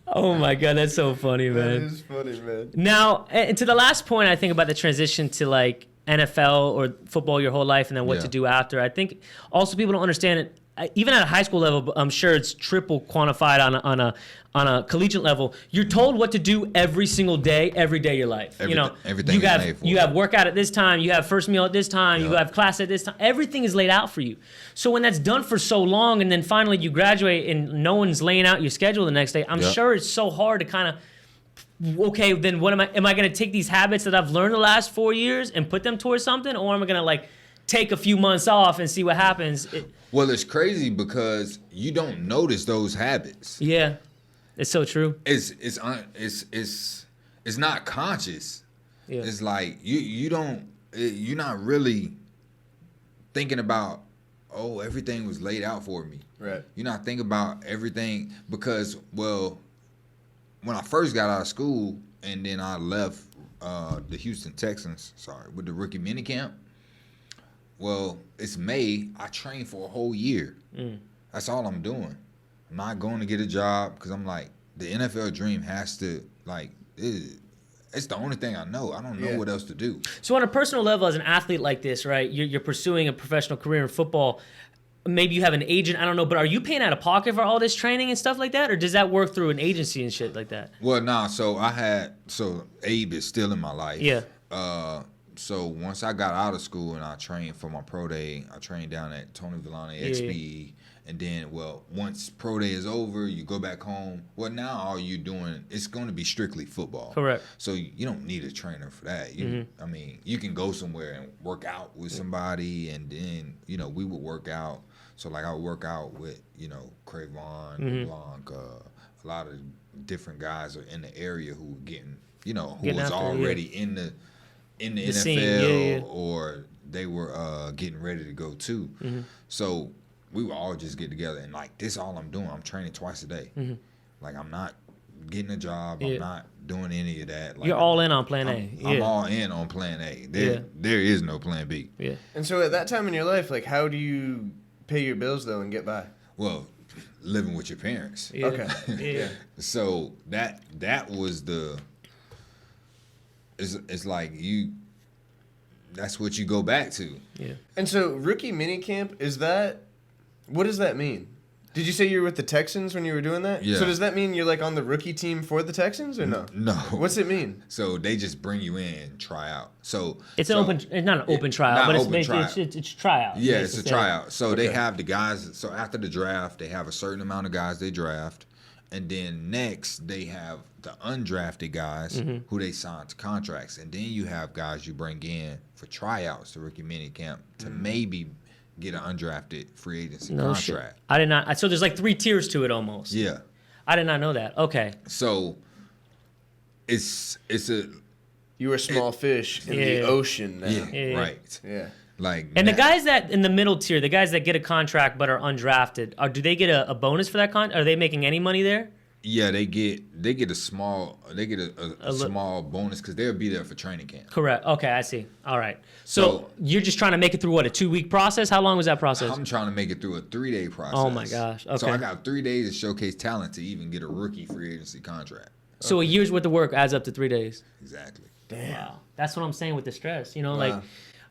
Oh my God, that's so funny, That man. is funny, man. Now, and to the last point, I think about the transition to like NFL or football your whole life and then what to do after. I think also people don't understand it. Even at a high school level, I'm sure it's triple quantified on a collegiate level. You're told what to do every single day, every day of your life. Everything you is have made for you it. have workout at this time, you have first meal at this time, you have class at this time. Everything is laid out for you. So when that's done for so long, and then finally you graduate and no one's laying out your schedule the next day, I'm sure it's so hard to kind of, okay, then what am I going to take these habits that I've learned the last 4 years and put them towards something, or am I going to like take a few months off and see what happens? Well, it's crazy because you don't notice those habits. Yeah. It's so true. It's not conscious. Yeah. It's like you're not really thinking about, oh, everything was laid out for me. Right. You're not thinking about everything because, well, when I first got out of school and then I left the Houston Texans, with the rookie minicamp. Well, it's May. I trained for a whole year. That's all I'm doing. I'm not going to get a job because I'm like, the NFL dream has to, like, it's the only thing I know. I don't know what else to do. So on a personal level, as an athlete like this, right, you're pursuing a professional career in football. Maybe you have an agent, I don't know, but are you paying out of pocket for all this training and stuff like that? Or does that work through an agency and shit like that? Well, nah, so Abe is still in my life. Yeah. So once I got out of school and I trained for my pro day, I trained down at Tony Villani XP. And then, well, once pro day is over, you go back home. Well, now all you're doing, it's going to be strictly football. Correct. So you don't need a trainer for that. I mean, you can go somewhere and work out with somebody, and then, we would work out. So, like, I would work out with, Crayvon, LeBlanc, a lot of different guys are in the area who were getting, who was already in the NFL scene, or they were getting ready to go too. So we would all just get together and like, this all I'm doing. I'm training twice a day. Like, I'm not getting a job. I'm not doing any of that. Like, you're all in on plan A. I'm all in on plan A. There is no plan B. Yeah. And so at that time in your life, like, how do you pay your bills though and get by? Well, living with your parents. Yeah. Okay. Yeah. So that was it's like that's what you go back to. Yeah. And so rookie minicamp, what does that mean? Did you say you were with the Texans when you were doing that? Yeah. So does that mean you're like on the rookie team for the Texans or no? No. What's it mean? So they just bring you in and try out. So It's not an open trial, but it's basically it's tryout. Yeah, it's a tryout. So they have the guys. So after the draft, they have a certain amount of guys they draft, and then next they have the undrafted guys who they sign to contracts, and then you have guys you bring in for tryouts to rookie minicamp to maybe get an undrafted free agency contract. Shit. I did not. So there's like 3 tiers to it almost. Yeah. I did not know that. Okay. So it's a You were a small fish in the ocean now. yeah. Right. Yeah. Like, And the guys that in the middle tier, the guys that get a contract but are undrafted, do they get a bonus for that Are they making any money there? Yeah, they get a small small bonus because they'll be there for training camp. Correct. Okay, I see. All right. So you're just trying to make it through what, a 2-week process? How long was that process? I'm trying to make it through a 3-day process. Oh my gosh. Okay. So I got 3 days to showcase talent to even get a rookie free agency contract. So a year's worth of work adds up to 3 days. Exactly. Damn. Wow. That's what I'm saying with the stress. You know, Wow. like.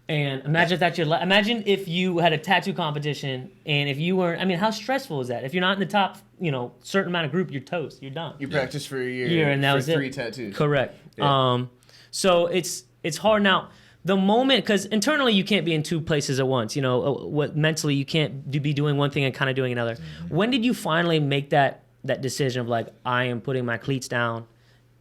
And imagine if you had a tattoo competition and if you weren't, I mean, how stressful is that? If you're not in the top, certain amount of group, you're toast. You're done. You practiced for a year and that for was 3 it. tattoos. Correct. Yeah. So it's hard now. The moment, because internally you can't be in 2 places at once. What mentally you can't be doing one thing and kind of doing another. When did you finally make that decision of like, I am putting my cleats down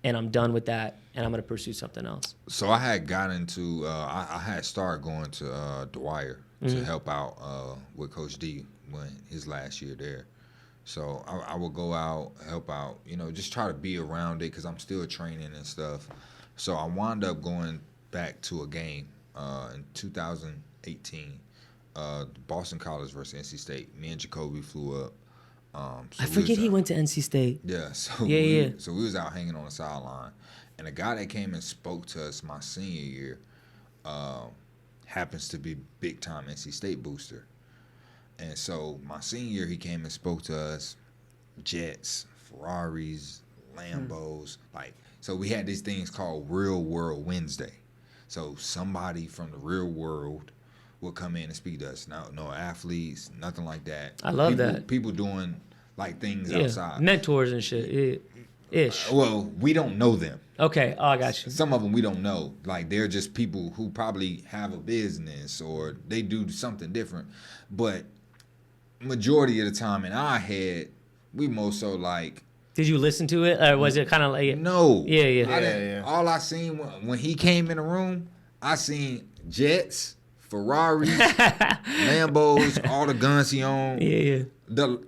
and I'm done with that and I'm going to pursue something else? So I had got into, I had started going to Dwyer to help out with Coach D when his last year there. So I would go out, help out, just try to be around it because I'm still training and stuff. So I wound up going back to a game in 2018, Boston College versus NC State. Me and Jacoby flew up. I forget he went to NC State. Yeah. So So we was out hanging on the sideline. And the guy that came and spoke to us my senior year happens to be big-time NC State booster. And so my senior year, he came and spoke to us, Jets, Ferraris, Lambos. So we had these things called Real World Wednesday. So somebody from the real world would come in and speak to us. No athletes, nothing like that. I love that. People doing, things outside. Mentors and shit. Ish. Well, we don't know them. Okay, I got you. Some of them we don't know. They're just people who probably have a business or they do something different. But majority of the time in our head, we more so Did you listen to it, or was it kind of like? No. Yeah. All I seen when he came in the room, I seen Jets, Ferraris, Lambos, all the guns he owned. Yeah.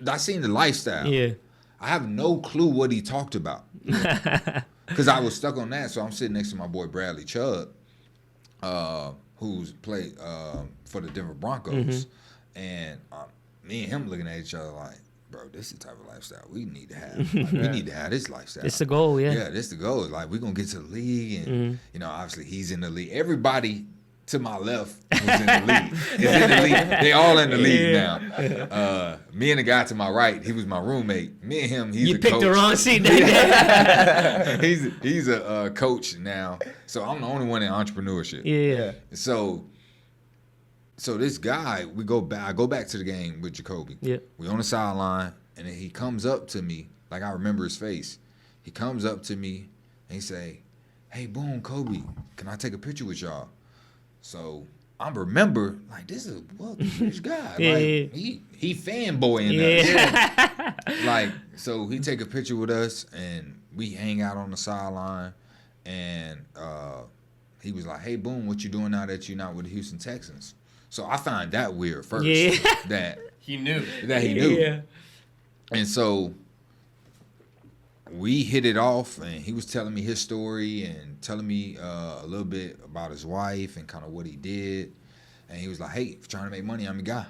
I seen the lifestyle. Yeah. I have no clue what he talked about. Because I was stuck on that. So I'm sitting next to my boy Bradley Chubb, who's played for the Denver Broncos. And me and him looking at each other like, bro, this is the type of lifestyle we need to have. Like, we need to have this lifestyle. It's the goal, yeah. Yeah, this the goal. Like, we're going to get to the league. And, you know, obviously he's in the league. Everybody to my left was in the league. Is in the league. They all in the league now. Me and the guy to my right, he was my roommate. Me and him, he's a coach. You picked the wrong seat that day. he's a coach now. So I'm the only one in entrepreneurship. Yeah. So this guy, I go back to the game with Jacoby. Yeah. We on the sideline, and then he comes up to me, like I remember his face. He comes up to me and he say, "Hey, Boone, Kobe, can I take a picture with y'all?" So I remember, like, this is this guy. Like, he fanboying us. Like, so he take a picture with us, and we hang out on the sideline, and he was like, "Hey, Boone, what you doing now that you're not with the Houston Texans?" So I find that weird first. That he knew. Yeah. And so we hit it off, and he was telling me his story and telling me a little bit about his wife and kind of what he did. And he was like, "Hey, if you're trying to make money, I'm your guy."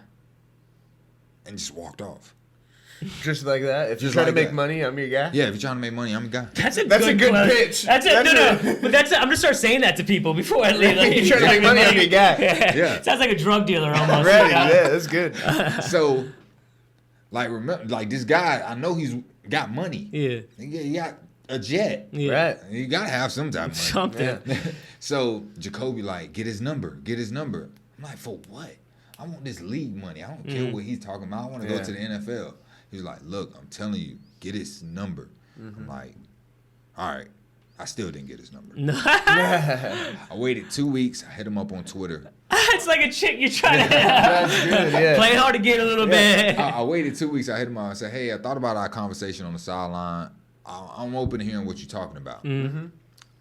And just walked off. Just like that? If you're trying to make money, I'm your guy? Yeah, if you're trying to make money, I'm your guy. That's a good pitch. That's it. No. But I'm going to start saying that to people before I leave. Like, if you're trying to make money, I'm your guy. Yeah. Sounds like a drug dealer almost. I'm ready. Yeah, that's good. So, like, remember, like, this guy, I know he's got money. Yeah. He got a jet. Yeah. Right. You got to have some type of money. Something. Yeah. So, Jacoby, like, get his number. I'm like, for what? I want this league money. I don't care what he's talking about. I want to go to the NFL. He was like, "Look, I'm telling you, get his number." I'm like, all right. I still didn't get his number. I waited 2 weeks. I hit him up on Twitter. It's like a chick you're trying to That's good, yeah. play hard to get a little bit. I waited 2 weeks. I hit him up. I said, "Hey, I thought about our conversation on the sideline. I'm open to hearing what you're talking about."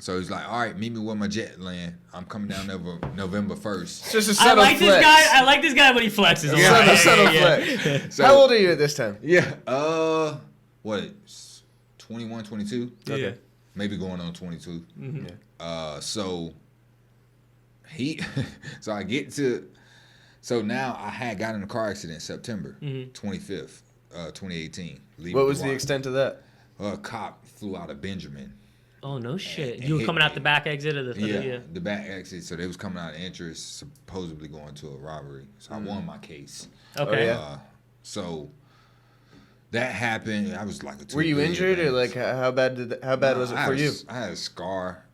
So he's like, "All right, meet me where my jet land. I'm coming down November 1st. It's just a subtle flex. I like this guy when he flexes. Yeah, subtle flex. So, how old are you at this time? Yeah. What? 21, 22? Okay. Maybe going on 22. So so I get to, so now I had got in a car accident September 25th, 2018. What was the extent of that? A cop flew out of Benjamin. Oh, no shit. And You were hit coming out me. the back exit of the The back exit. So they was coming out of entrance, supposedly going to a robbery. So I won my case. Okay. Oh, yeah. So that happened. I was like a 2 Were you billion injured, or things. like how bad was it for you? I had a scar.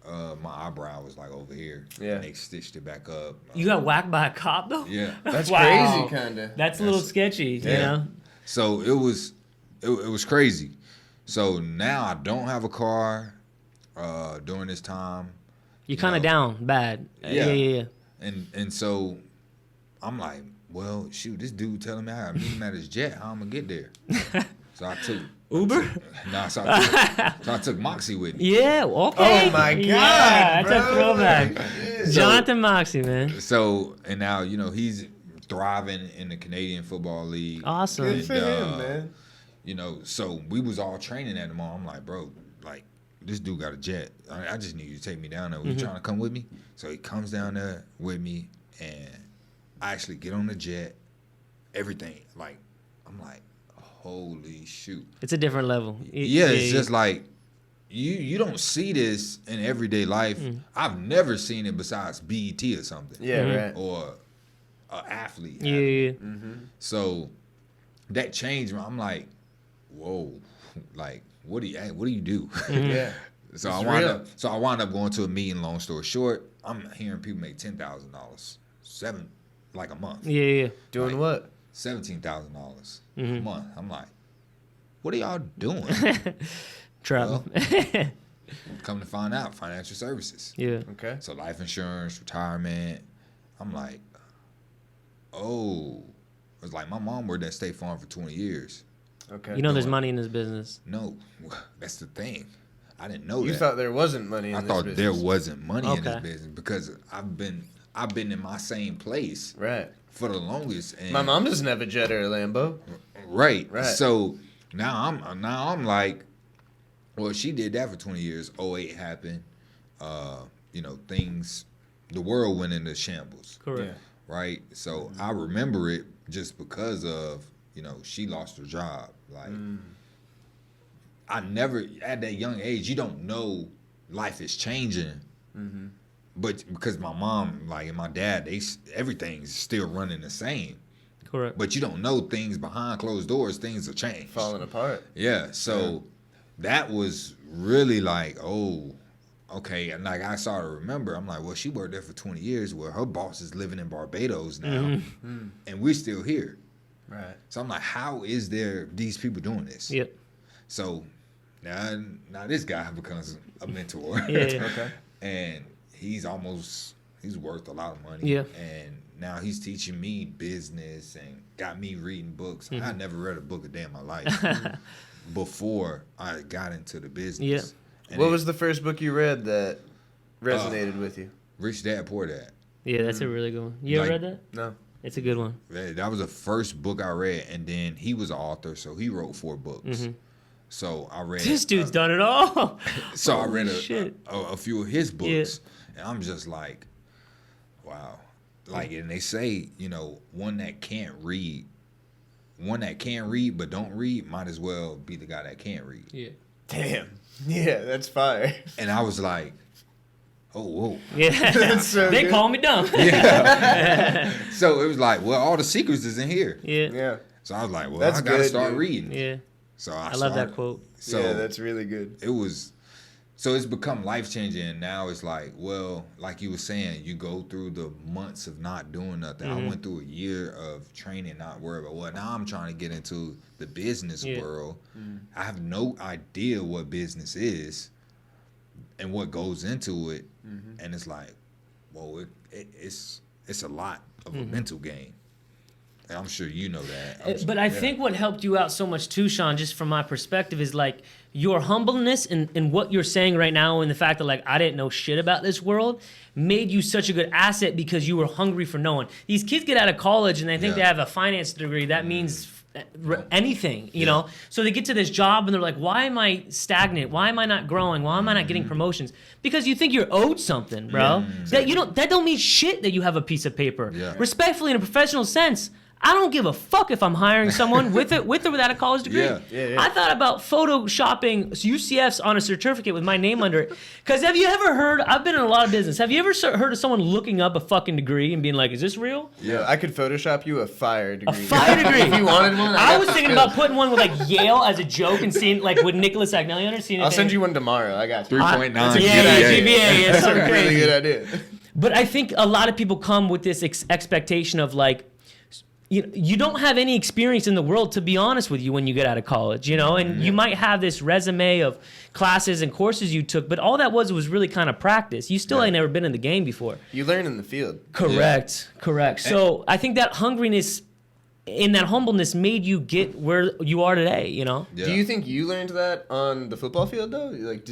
My eyebrow was like over here. Yeah. And they stitched it back up. You got whacked by a cop, though? Yeah. That's Wow. crazy, kinda. That's a little sketchy, you know? So it was crazy. So now I don't have a car during this time. You're kind of down bad. Yeah. And so I'm like, well, shoot, this dude telling me I gotta meet him at his jet. How I'm gonna get there? So I took Uber? So I took Moxie with me. Yeah, okay. Oh, my God, Yeah, that's a bro. throwback. Yeah. Jonathan Moxie, man. So, and now, you know, he's thriving in the Canadian Football League. Awesome. Good for him, man. You know, so we was all training at the mall. I'm like, bro, like, this dude got a jet. I just need you to take me down there. Were you trying to come with me? So he comes down there with me, and I actually get on the jet. Everything. Like, I'm like, holy shoot. It's a different level. It's just like, you don't see this in everyday life. I've never seen it besides BET or something. Yeah, right. Or an athlete. Yeah. So that changed me. I'm like, whoa, like, what do you do? Yeah. So It's I wound up going to a meeting. Long story short, I'm hearing people make $10,000, like a month. Yeah. Doing what? $17,000 a month. I'm like, what are y'all doing? Travel. Come to find out, financial services. Yeah. Okay. So life insurance, retirement. I'm like, oh. It's like my mom worked at State Farm for 20 years. Okay. You know there's money in this business. No, that's the thing. I didn't know You that. thought there wasn't money in I this thought business. there wasn't money in this Okay. business because I've been in my same place Right. for the longest. And My mom doesn't have a jet or a Lambo. Right. Right. So Now I'm like, well, she did that for 20 years. '08 happened. Things, the world went into shambles. Correct. Yeah. Right? So I remember it just because of, she lost her job. Like, I never, at that young age, you don't know life is changing. Mm-hmm. But because my mom, like, and my dad, everything's still running the same. Correct. But you don't know things behind closed doors, things have changed. Falling apart. Yeah. So that was really like, oh, okay. And like I started to remember, I'm like, well, she worked there for 20 years. Well, her boss is living in Barbados now. And we're still here. Right. So I'm like, how is there these people doing this? Yep. So now this guy becomes a mentor. Yeah. Okay. And he's worth a lot of money. Yeah. And now he's teaching me business and got me reading books. I never read a book a day in my life before I got into the business. Yeah. And What was the first book you read that resonated with you? Rich Dad, Poor Dad. Yeah, that's a really good one. You ever Like- read that? No. It's a good one. That was the first book I read. And then he was an author, so he wrote 4 books. So I read. This dude's done it all. So I read shit. a few of his books, and I'm just like, wow. Like, and they say, one that can't read but don't read might as well be the guy that can't read. Yeah. Damn. Yeah, that's fire. And I was like, oh, whoa. Yeah. That's so They good. call me dumb. Yeah. So it was like, well, all the secrets is in here. Yeah. Yeah. So I was like, well, That's I gotta good, start dude. reading. Yeah. So I love that quote. So Yeah, that's really good. it was, so it's become life changing. And now it's like, well, like you were saying, you go through the months of not doing nothing. I went through a year of training, not worried about what. Now I'm trying to get into the business world. I have no idea what business is and what goes into it. And it's like, well, it's a lot of a mental game. And I'm sure you know that. But I think what helped you out so much too, Shawn, just from my perspective, is like your humbleness and what you're saying right now, and the fact that like I didn't know shit about this world made you such a good asset because you were hungry for knowing. These kids get out of college and they think they have a finance degree. That means anything, you know? So they get to this job and they're like, why am I stagnant? Why am I not growing? Why am I not getting promotions? Because you think you're owed something, bro. That don't mean shit that you have a piece of paper. Yeah. Respectfully, in a professional sense, I don't give a fuck if I'm hiring someone with or without a college degree. Yeah. I thought about photoshopping UCFs on a certificate with my name under it. Because have you ever heard, I've been in a lot of business, have you ever heard of someone looking up a fucking degree and being like, is this real? Yeah, I could Photoshop you a fire degree. A fire degree. If you wanted one, I was thinking about putting one with like Yale as a joke and seeing like with Nicholas Agnelli under. I'll send you one tomorrow. I got you. 3.9 Yeah, GPA. GPA. It's That's a something really crazy. good idea. But I think a lot of people come with this expectation of like, you don't have any experience in the world, to be honest with you, when you get out of college, and you might have this resume of classes and courses you took, but all that was really kind of practice. You still ain't never been in the game before. You learn in the field. Correct. So I think that hungriness and that humbleness made you get where you are today, Yeah. Do you think you learned that on the football field, though? Like,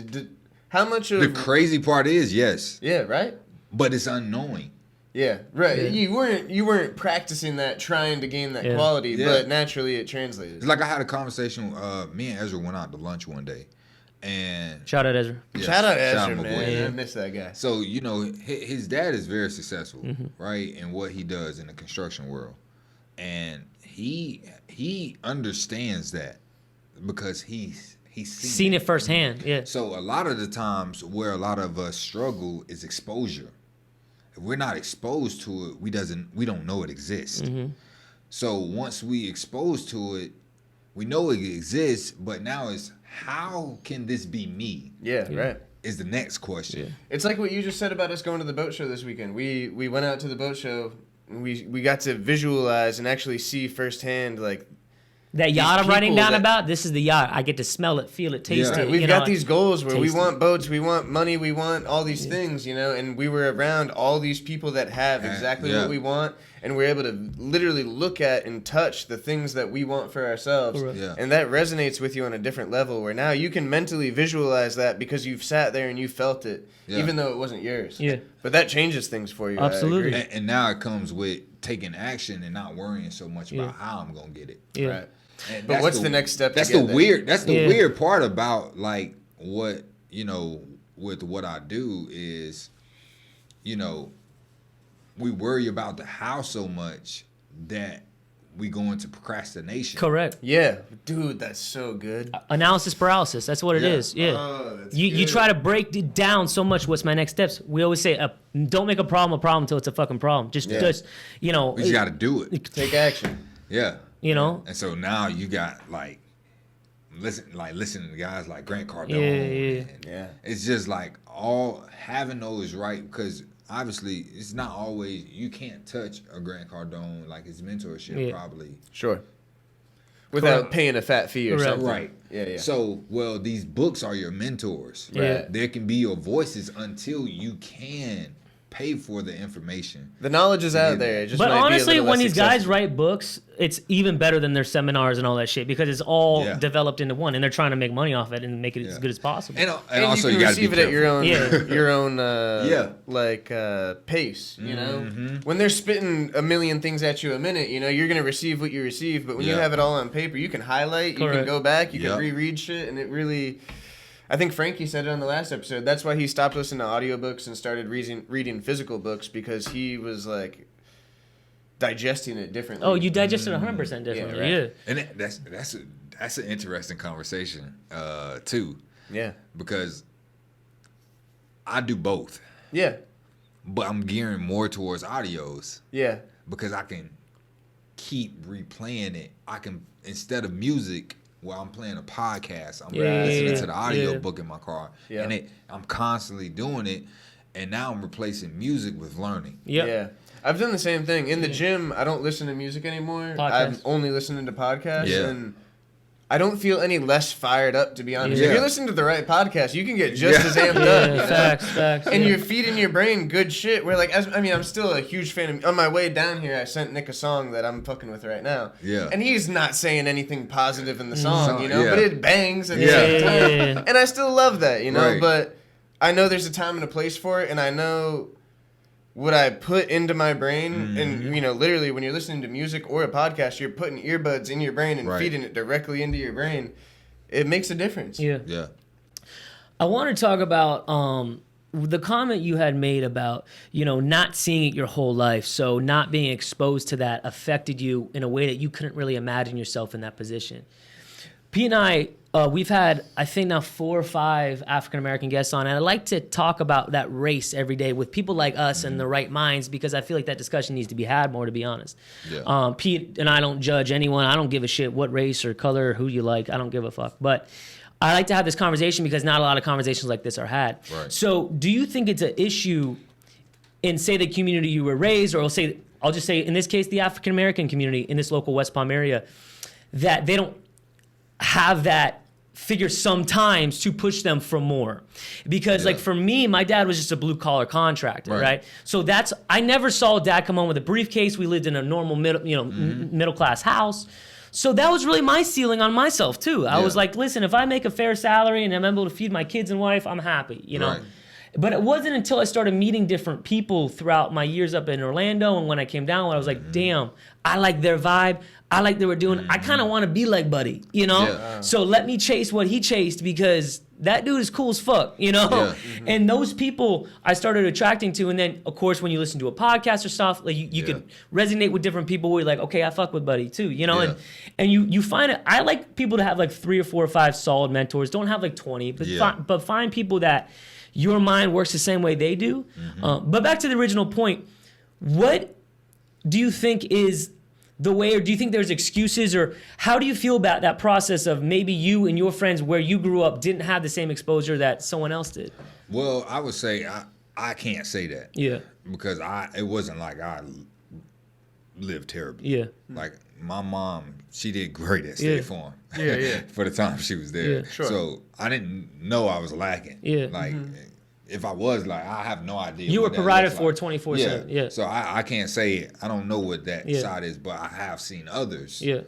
how much of... The crazy part is, yes, Yeah, right? but it's unknowing. Yeah, right. Yeah. You weren't practicing that, trying to gain that Yeah. quality, Yeah. but naturally it translated. It's like I had a conversation. Me and Ezra went out to lunch one day, and Shout out Ezra. yes, Shout out shout Ezra, my man. boy. Yeah. I miss that guy. So his dad is very successful, right, in what he does in the construction world, and he understands that because he's Seen it firsthand. Yeah. So a lot of the times where a lot of us struggle is exposure. If we're not exposed to it, we don't know it exists. So once we exposed to it, we know it exists, but now it's how can this be me? Yeah, right. Is the next question. It's like what you just said about us going to the boat show this weekend. We went out to the boat show. And we got to visualize and actually see firsthand, like, That yacht I'm writing people down that- about, this is the yacht. I get to smell it, feel it, taste Yeah. it. we've got these goals where we taste it. want boats, we want money, we want all these things, and we were around all these people that have exactly Yeah. what we want, and we're able to literally look at and touch the things that we want for ourselves. Correct. Yeah. And that resonates with you on a different level, where now you can mentally visualize that because you've sat there and you felt it, Yeah. even though it wasn't yours. Yeah. But that changes things for you. I Absolutely. agree. And now it comes with taking action and not worrying so much about how I'm gonna get it. Yeah. Right. And But what's the next step? That's to get the there? weird. That's the Yeah. weird part about like what with what I do is, we worry about the how so much that we go into procrastination. Correct. Yeah, dude, that's so good. Analysis paralysis. That's what it Yeah. is. Yeah. Oh, that's You good. try to break it down so much. What's my next steps? We always say, don't make a problem until it's a fucking problem. Just We just got to do it. Take action. Yeah. And And so now you got listen to guys like Grant Cardone. Yeah. and Yeah. It's just like all having those right, because obviously it's not always, you can't touch a Grant Cardone like his mentorship probably. Sure. Without Correct. paying a fat fee or Correct. something. Right. Yeah. So, these books are your mentors. Yeah. There can be your voices until you can pay for the information. The knowledge is out there. It just But might be a honestly, little when less these guys accessible. write books, it's even better than their seminars and all that shit because it's all Yeah. developed into one, and they're trying to make money off it and make it as good as possible. And And also you you can got to be receive it at your own, Yeah. your own, pace. You know, when they're spitting a million things at you a minute, you're gonna receive what you receive. But when you Yeah. have it all on paper, you can highlight, you Correct. can go back, you Yep. can reread shit, and it really. I think Frankie said it on the last episode. That's why he stopped listening to audiobooks and started reading physical books because he was like digesting it differently. Oh, you digest it 100% differently. right. Yeah. And that's an interesting conversation too, Yeah. because I do both, Yeah. but I'm gearing more towards audios Yeah. because I can keep replaying it. I can, instead of music, while I'm playing a podcast, I'm listening to the audio book in my car, Yeah. and I'm constantly doing it. And now I'm replacing music with learning. Yep. Yeah. I've done the same thing. In the gym, I don't listen to music anymore. I'm Podcasts. only listening to podcasts. Yeah. And I don't feel any less fired up, to be honest. Yeah. If you're listening to the right podcast, you can get just Yeah. as amped up. Yeah, you know? facts. And yeah. you're feeding your brain good shit. Where I'm still a huge fan of. On my way down here, I sent Nick a song that I'm fucking with right now. Yeah. And he's not saying anything positive in the song, Yeah. but it bangs at the Yeah. same time. Yeah. And I still love that, Right. But I know there's a time and a place for it, and I know what I put into my brain. And literally, when you're listening to music or a podcast, you're putting earbuds in your brain and Right. feeding it directly into your brain. It makes a difference. Yeah. Yeah. I want to talk about the comment you had made about, not seeing it your whole life. So not being exposed to that affected you in a way that you couldn't really imagine yourself in that position. Pete and I, we've had, I think now 4 or 5 African-American guests on, and I like to talk about that race every day with people like us and the right minds, because I feel like that discussion needs to be had more, to be honest. Yeah. Pete and I don't judge anyone. I don't give a shit what race or color or who you like. I don't give a fuck. But I like to have this conversation because not a lot of conversations like this are had. Right. So do you think it's an issue in, say, the community you were raised, or I'll just say, in this case, the African-American community in this local West Palm area, that they don't have that figure sometimes to push them for more? Because like for me, my dad was just a blue collar contractor, right? So I never saw dad come home with a briefcase. We lived in a normal middle class house. So that was really my ceiling on myself too. I was like, listen, if I make a fair salary and I'm able to feed my kids and wife, I'm happy, Right. But it wasn't until I started meeting different people throughout my years up in Orlando and when I came down, I was like, damn, I like their vibe. I like they were doing. I kind of want to be like Buddy, Yeah. So let me chase what he chased, because that dude is cool as fuck, Yeah. And those people I started attracting to. And then, of course, when you listen to a podcast or stuff, like you can resonate with different people where you're like, okay, I fuck with Buddy too, and you find it. I like people to have like 3 or 4 or 5 solid mentors. Don't have like 20, but find people that your mind works the same way they do. But back to the original point, what do you think is the way, or do you think there's excuses, or how do you feel about that process of maybe you and your friends where you grew up didn't have the same exposure that someone else did? Well, I would say I can't say that. Yeah. Because it wasn't like I lived terribly. Yeah. Like my mom, she did great at State Farm. Yeah. For the time she was there. Yeah. Sure. So I didn't know I was lacking. Yeah. Like if I was, like, I have no idea. You what were that provided looks for like. 24/7. Yeah. So I can't say, I don't know what that Yeah. side is, but I have seen others Yeah.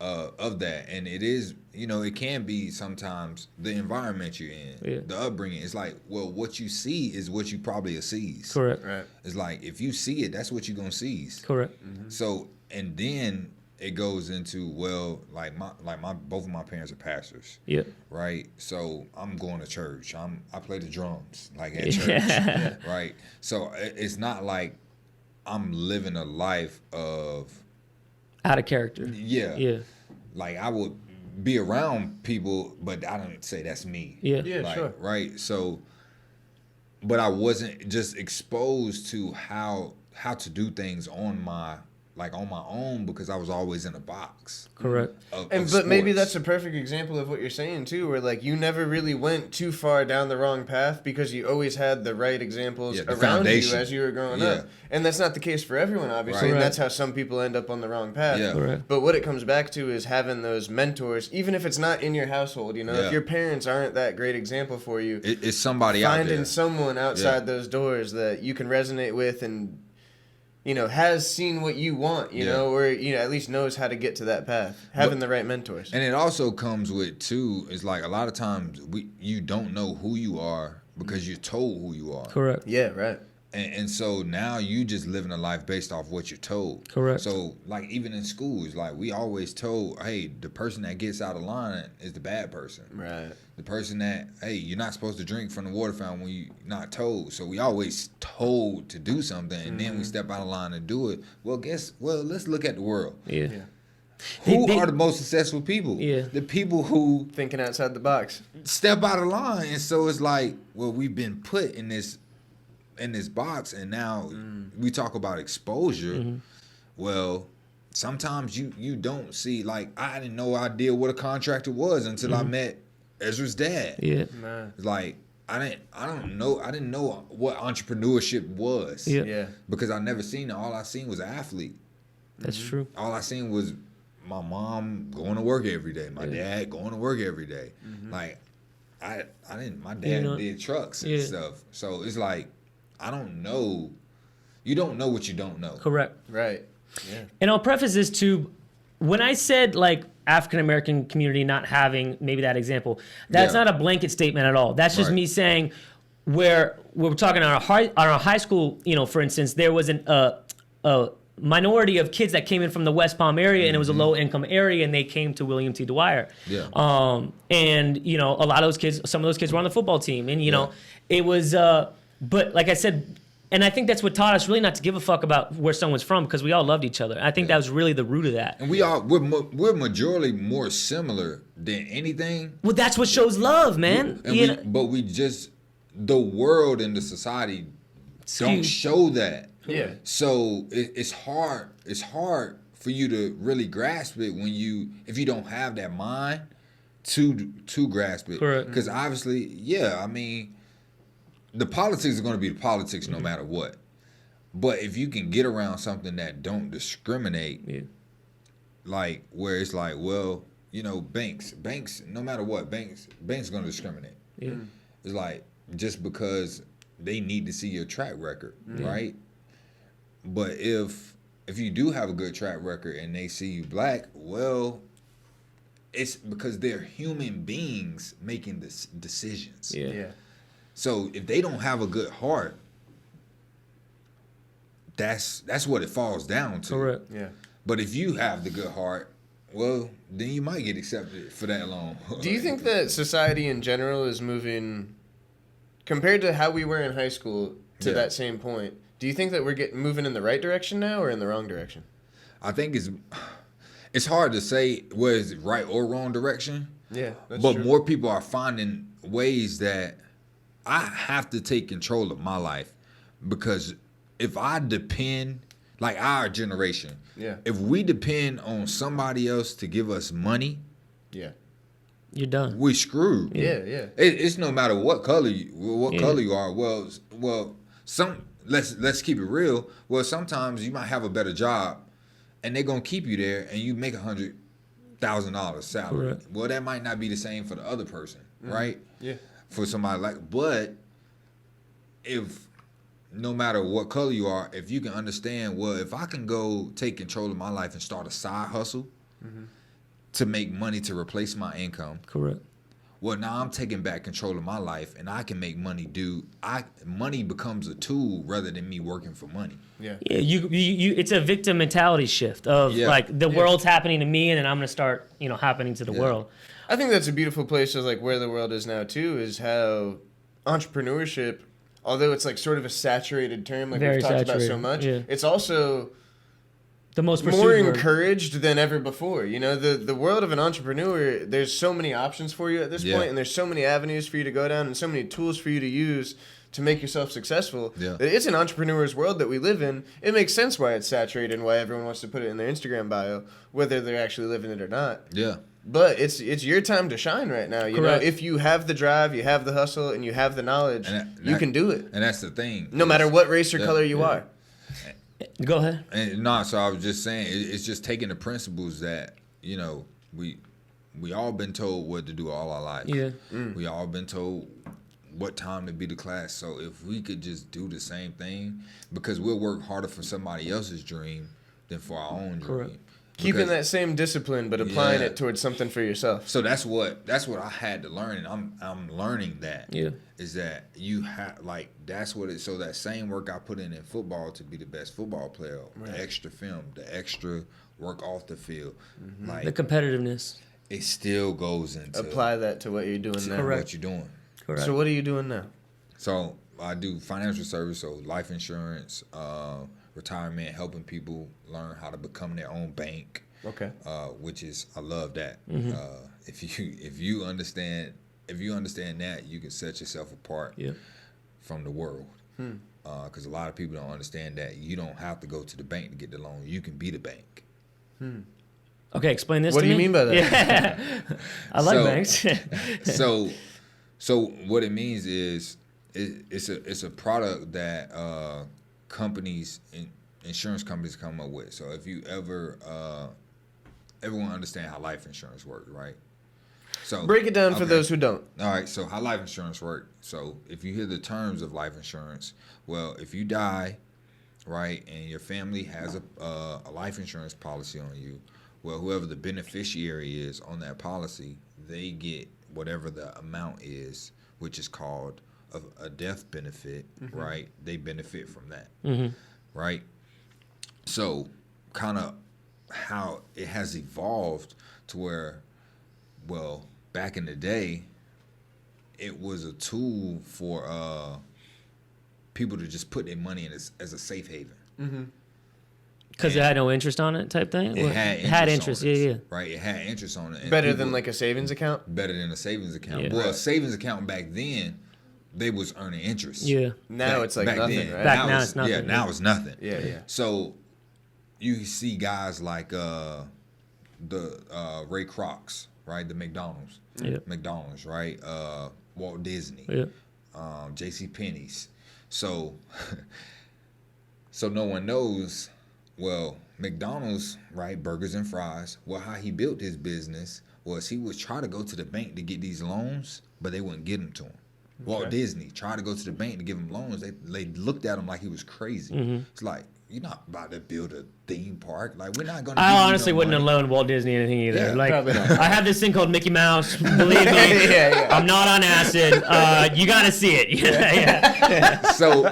of that. And it is, it can be sometimes the environment you're in, Yeah. the upbringing. It's like, well, what you see is what you probably seize. Correct. Right. It's like, if you see it, that's what you're going to seize. Correct. So, and then it goes into, well, like my both of my parents are pastors. Yeah. Right. So I'm going to church. I play the drums like at Yeah. church. Right. So it's not like I'm living a life of Out of character. yeah. Yeah. Like I would be around people, but I don't say that's me. Yeah. Yeah, Like, sure. right. So, but I wasn't just exposed to how to do things on my own because I was always in a box. Correct. But maybe sports. that's a perfect example of what you're saying too, where like you never really went too far down the wrong path because you always had the right examples Yeah, the around foundation. you as you were growing Yeah. up. And that's not the case for everyone, obviously, Right. and that's how some people end up on the wrong path. Yeah. Correct. But what it comes back to is having those mentors, even if it's not in your household. You know, Yeah. if your parents aren't that great example for you, It's somebody out finding there. someone outside those doors that you can resonate with and has seen what you want, you Yeah. know, or at least knows how to get to that path. Having the right mentors. And it also comes with too, is like a lot of times you don't know who you are because you're told who you are. Correct. Yeah, right. And so now you just living a life based off what you're told. Correct. So like even in schools, like we always told, hey, the person that gets out of line is the bad person. Right. The person that, hey, you're not supposed to drink from the water fountain when you're not told. So we always told to do something, and then we step out of line and do it. Well, let's look at the world. Yeah. Who They- are the most successful people? Yeah. The people who Thinking outside the box. step out of line. And so it's like, well, we've been put in this box, and now we talk about exposure. Well, sometimes you don't see, like, I had no idea what a contractor was until I met Ezra's dad. Yeah. Man. It's like I didn't know what entrepreneurship was. Yeah. Yeah. Because I never seen it. All I seen was an athlete. That's true. All I seen was my mom going to work every day, my dad going to work every day. Like I didn't. My dad did trucks and stuff. So it's like I don't know. You don't know what you don't know. Correct. Right. Yeah. And I'll preface this too. When I said like African American community not having maybe that example, that's Yeah. not a blanket statement at all. That's just Right. me saying where we're talking on our high school. For instance, there was a minority of kids that came in from the West Palm area, and it was a low income area, and they came to William T. Dwyer. Yeah. And a lot of those kids, some of those kids were on the football team, and it was. But like I said. And I think that's what taught us really not to give a fuck about where someone's from because we all loved each other. I think that was really the root of that. And we're majorly more similar than anything. Well, that's what shows love, man. And the world and the society don't Skewed. show that. Yeah. So it's hard. It's hard for you to really grasp it if you don't have that mind to grasp it. Correct. Because obviously, I mean, the politics are going to be the politics no matter what. But if you can get around something that don't discriminate, like where it's like, well, banks, no matter what, banks going to discriminate. Yeah. It's like just because they need to see your track record, right? But if you do have a good track record and they see you black, well, it's because they're human beings making this decisions. Yeah. Yeah. So if they don't have a good heart, that's what it falls down to. Correct. Yeah. But if you have the good heart, well, then you might get accepted for that long. Do you think that society in general is moving, compared to how we were in high school, to that same point? Do you think that we're moving in the right direction now or in the wrong direction? I think it's hard to say whether it's right or wrong direction. Yeah, that's But true. more people are finding ways that I have to take control of my life, because if I depend, like our generation, if we depend on somebody else to give us money, Yeah. You're done. we're screwed. Yeah, yeah. It's no matter what color color you are. Well, let's keep it real. Well, sometimes you might have a better job, and they're gonna keep you there, and you make $100,000 salary. Correct. Well, that might not be the same for the other person, right? Yeah. For somebody but if no matter what color you are, if you can understand, well, if I can go take control of my life and start a side hustle to make money to replace my income, Correct. well, now I'm taking back control of my life, and I can make money money becomes a tool rather than me working for money. Yeah. Yeah, you it's a victim mentality shift of like the world's happening to me, and then I'm gonna start, happening to the world. I think that's a beautiful place of like where the world is now too, is how entrepreneurship, although it's like sort of a saturated term, like Very we've talked about so saturated, much, yeah. it's also The most more pursued word. encouraged than ever before. The world of an entrepreneur, there's so many options for you at this point, and there's so many avenues for you to go down and so many tools for you to use to make yourself successful. Yeah. It's an entrepreneur's world that we live in. It makes sense why it's saturated and why everyone wants to put it in their Instagram bio, whether they're actually living it or not. Yeah. But it's your time to shine right now. You know, if you have the drive, you have the hustle, and you have the knowledge, you can do it. And that's the thing. No matter what race or color you are. Go ahead. And so I was just saying, it's just taking the principles that, we all been told what to do all our lives. Yeah. We all been told what time to be the class. So if we could just do the same thing, because we'll work harder for somebody else's dream than for our own dream. Keeping that same discipline, but applying it towards something for yourself. So that's what I had to learn, and I'm learning that. Yeah. Is that you have that's what it. So that same work I put in football to be the best football player, the extra film, the extra work off the field, like The competitiveness. it still goes into Apply that to what you're doing now. what you're doing. Correct. So what are you doing now? So I do financial service, so life insurance, retirement, helping people learn how to become their own bank. Okay. Which is, I love that. If you understand that, you can set yourself apart from the world. Because a lot of people don't understand that you don't have to go to the bank to get the loan. You can be the bank. Okay, explain this What to do me. you mean by that? Yeah. I like banks. So what it means is it's a product that insurance companies come up with. So if you everyone understand how life insurance works, right? So Break it down for those who don't. All right, so how life insurance works. So if you hear the terms of life insurance, well, if you die, right, and your family has a life insurance policy on you, well, whoever the beneficiary is on that policy, they get whatever the amount is, which is called a death benefit, right? They benefit from that, right? So kind of how it has evolved to where, well, back in the day, it was a tool for people to just put their money in as a safe haven. Because it had no interest on it, type thing. It had interest on it, yeah. right? It had interest on it. And Better than like a savings account? better than a savings account. Yeah. Well, a savings account back then, they was earning interest. Yeah. Now it's like nothing, then. right? Back now it's nothing, Yeah, now it's nothing. Yeah. So you see guys like the Ray Krocs, right? The McDonald's. Yeah. McDonald's, right? Walt Disney. Yeah. J.C. Penney's. So no one knows. Well, McDonald's, right? Burgers and fries. Well, how he built his business was he would try to go to the bank to get these loans, but they wouldn't give them to him. Walt Disney tried to go to the bank to give him loans. They looked at him like he was crazy. It's like, you're not about to build a theme park. Like, we're not going to. I honestly wouldn't have loaned Walt Disney anything either. Yeah, like, probably not. I have this thing called Mickey Mouse. Believe me, Yeah. I'm not on acid. You got to see it. Yeah. So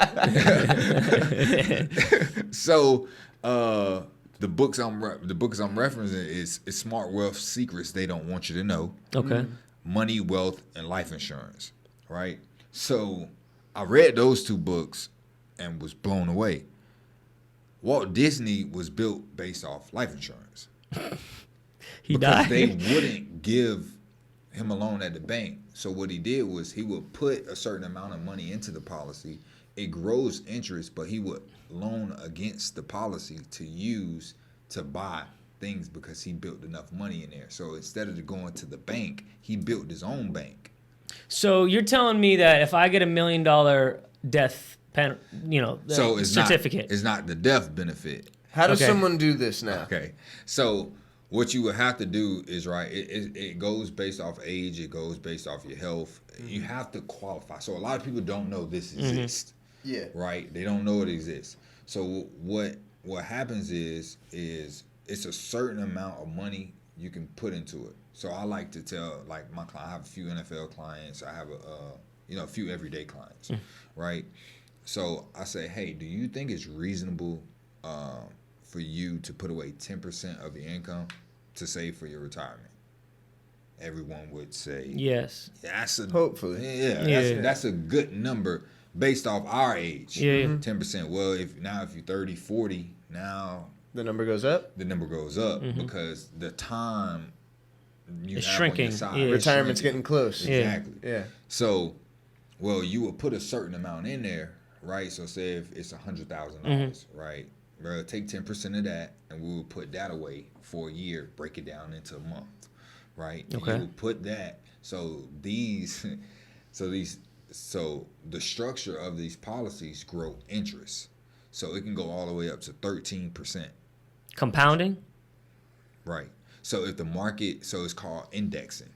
the books I'm referencing is Smart Wealth Secrets They Don't Want You to Know. Okay. Money, Wealth, and Life Insurance, right? So I read those two books and was blown away. Walt Disney was built based off life insurance. He because died. they wouldn't give him a loan at the bank. So what he did was he would put a certain amount of money into the policy. It grows interest, but he would loan against the policy to use to buy things because he built enough money in there. So instead of going to the bank, he built his own bank. So you're telling me that if I get $1 million death certificate. It's not the death benefit. How does Okay. someone do this now? Okay. So what you would have to do is, right, it goes based off age. It goes based off your health. You have to qualify. So a lot of people don't know this exists. Yeah. Right? They don't know it exists. So what happens is it's a certain amount of money you can put into it. So I like to tell, like, my client, I have a few NFL clients, I have a few everyday clients, right? So I say, hey, do you think it's reasonable for you to put away 10% of your income to save for your retirement? Everyone would say yes. Hopefully. That's a good number based off our age. 10%. Well, if you're 30, 40, now the number goes up. The number goes up because the time you it's have shrinking. on your side. Retirement's getting close. Exactly. Yeah. So, well, you would put a certain amount in there, right? So say if it's $100,000, right? Well, take 10% of that, and we will put that away for a year. Break it down into a month. Right. Okay. You will put that. So the structure of these policies grow interest. So it can go all the way up to 13%. Compounding? Right. So if the market, so it's called indexing.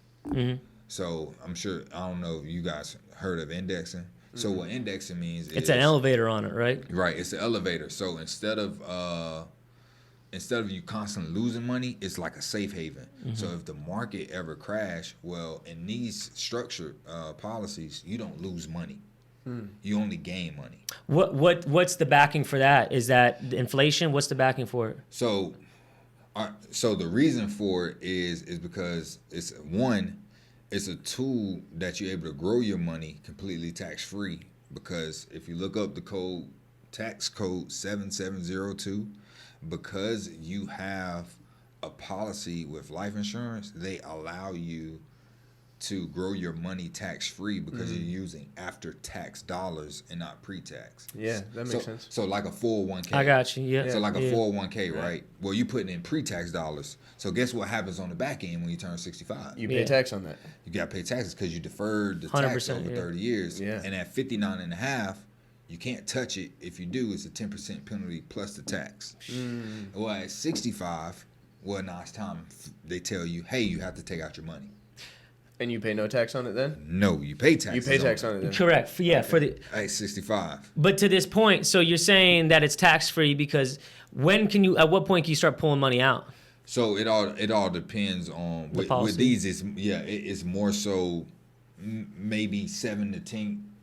So I'm sure, I don't know if you guys heard of indexing. So what indexing means is it's an elevator on it, right? Right. It's an elevator. So instead of you constantly losing money, it's like a safe haven. So if the market ever crash, well, in these structured policies, you don't lose money. You only gain money. What's the backing for that? Is that inflation? What's the backing for it? So the reason for it is because it's a tool that you're able to grow your money completely tax free. Because if you look up the tax code 7702. Because you have a policy with life insurance, they allow you to grow your money tax-free because you're using after-tax dollars and not pre-tax. Yeah, that makes sense. So like a 401k. I got you, yeah. So like a 401k, right? Well, you putting in pre-tax dollars. So guess what happens on the back end when you turn 65? You pay tax on that. You got to pay taxes because you deferred the tax over 30 years. Yeah. And at 59 and a half, you can't touch it. If you do, it's a 10% penalty plus the tax. Well, at 65, well, now it's time. They tell you, hey, you have to take out your money. And you pay no tax on it then? No, you pay tax. You pay tax on it then. Correct. Yeah, for the At 65. But to this point, so you're saying that it's tax free because at what point can you start pulling money out? So it all depends on with these. It's more so maybe 7 to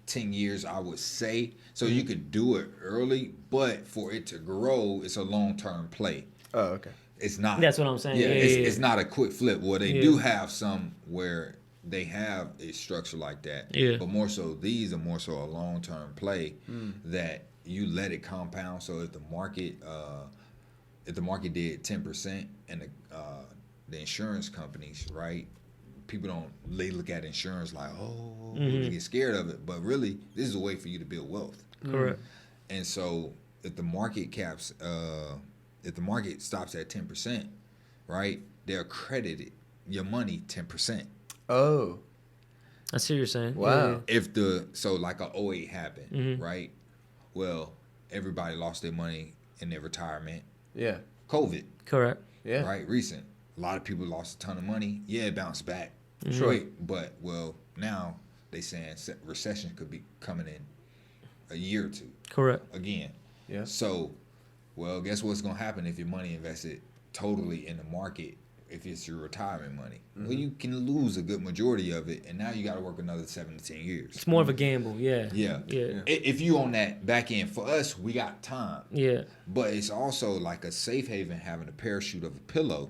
10 years, I would say. So you could do it early, but for it to grow, it's a long-term play. Oh, okay. It's not. That's what I'm saying. It's not a quick flip. Well, they do have some where they have a structure like that. Yeah. But more so, these are more so a long-term play that you let it compound. So if the market did 10% and the insurance companies, right? They look at insurance like, they get scared of it. But really, this is a way for you to build wealth. Correct. And so if the market stops at 10%, right, they'll credit your money 10%. Oh. I see what you're saying. Wow. So like a 08 happened, right? Well, everybody lost their money in their retirement. Yeah. COVID. Correct. Yeah. Right? Recent. A lot of people lost a ton of money. Yeah, it bounced back. Sure. But, well, now they saying recession could be coming in a year or two. Correct. Again. Yeah. So, well, guess what's going to happen if your money invested totally in the market, if it's your retirement money? Well, you can lose a good majority of it, and now you got to work another 7 to 10 years. It's more of a gamble. Yeah. Yeah. If you on that back end, for us, we got time. Yeah. But it's also like a safe haven having a parachute of a pillow.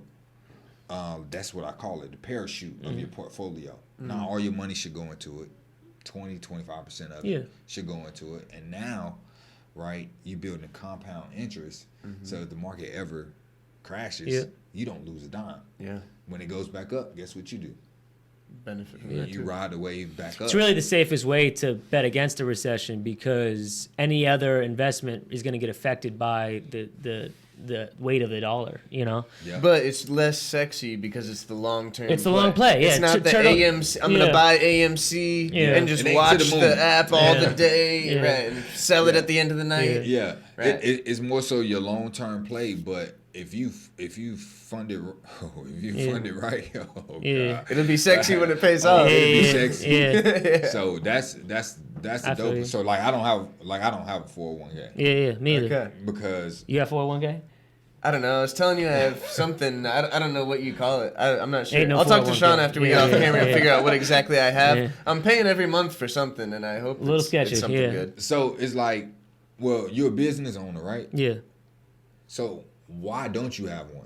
That's what I call it, the parachute of your portfolio. Now, all your money should go into it. 20-25% of it should go into it. And now, right, you're building a compound interest. So if the market ever crashes, you don't lose a dime. Yeah. When it goes back up, guess what you do? Benefit from that You too. ride the wave back up. It's really the safest way to bet against a recession because any other investment is going to get affected by the weight of the dollar, you know? Yeah. But it's less sexy because it's the long term. It's the long play, yeah. It's not the AMC. I'm gonna buy AMC and just It ain't to watch the moon. the app all the day, right? And sell it at the end of the night. Yeah, Right. it's more so your long term play. But if you fund it, fund it right, God, It'll be sexy when it pays off. it'll be sexy. Yeah. So that's the feel you. dope. So I don't have a 401k. Yeah, me either. Okay. Because You got 401k? I don't know. I was telling you I have something. I don't know what you call it. I'm not sure. Ain't no I'll talk to 401k. Sean after we get off camera and figure out what exactly I have. Yeah. I'm paying every month for something, and I hope A little sketchy, it's something yeah. good. So it's like, well, you're a business owner, right? Yeah. So why don't you have one?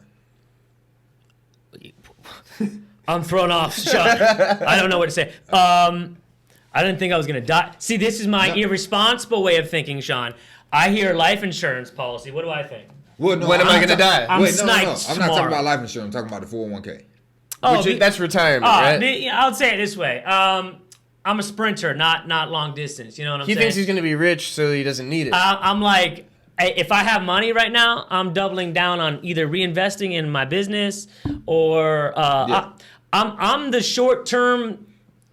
I'm thrown off, Sean. I don't know what to say. I didn't think I was gonna die. See, this is my irresponsible way of thinking, Sean. I hear life insurance policy. What do I think? Well, no, When am I going to die? I'm Wait, no. sniped I'm not talking tomorrow. about life insurance. I'm talking about the 401k. That's retirement, right? I'll say it this way. I'm a sprinter, not long distance. You know what I'm He saying? thinks he's going to be rich, so he doesn't need it. I'm like, if I have money right now, I'm doubling down on either reinvesting in my business or I'm the short term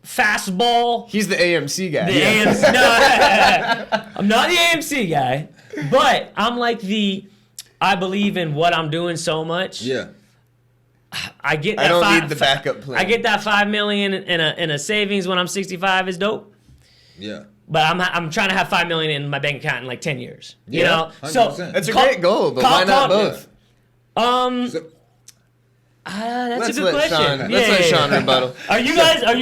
fastball. He's the AMC guy. The AMC. No, I'm not the AMC guy, but I'm like I believe in what I'm doing so much. Yeah. I get that I don't need the backup plan. I get that $5 million in a savings when I'm 65 is dope. Yeah. But I'm trying to have $5 million in my bank account in like 10 years. You Yeah, know, 100%. so That's a great goal, but why not both? So, That's Let's a good let question. Sean. Let's let Sean rebuttal. Are you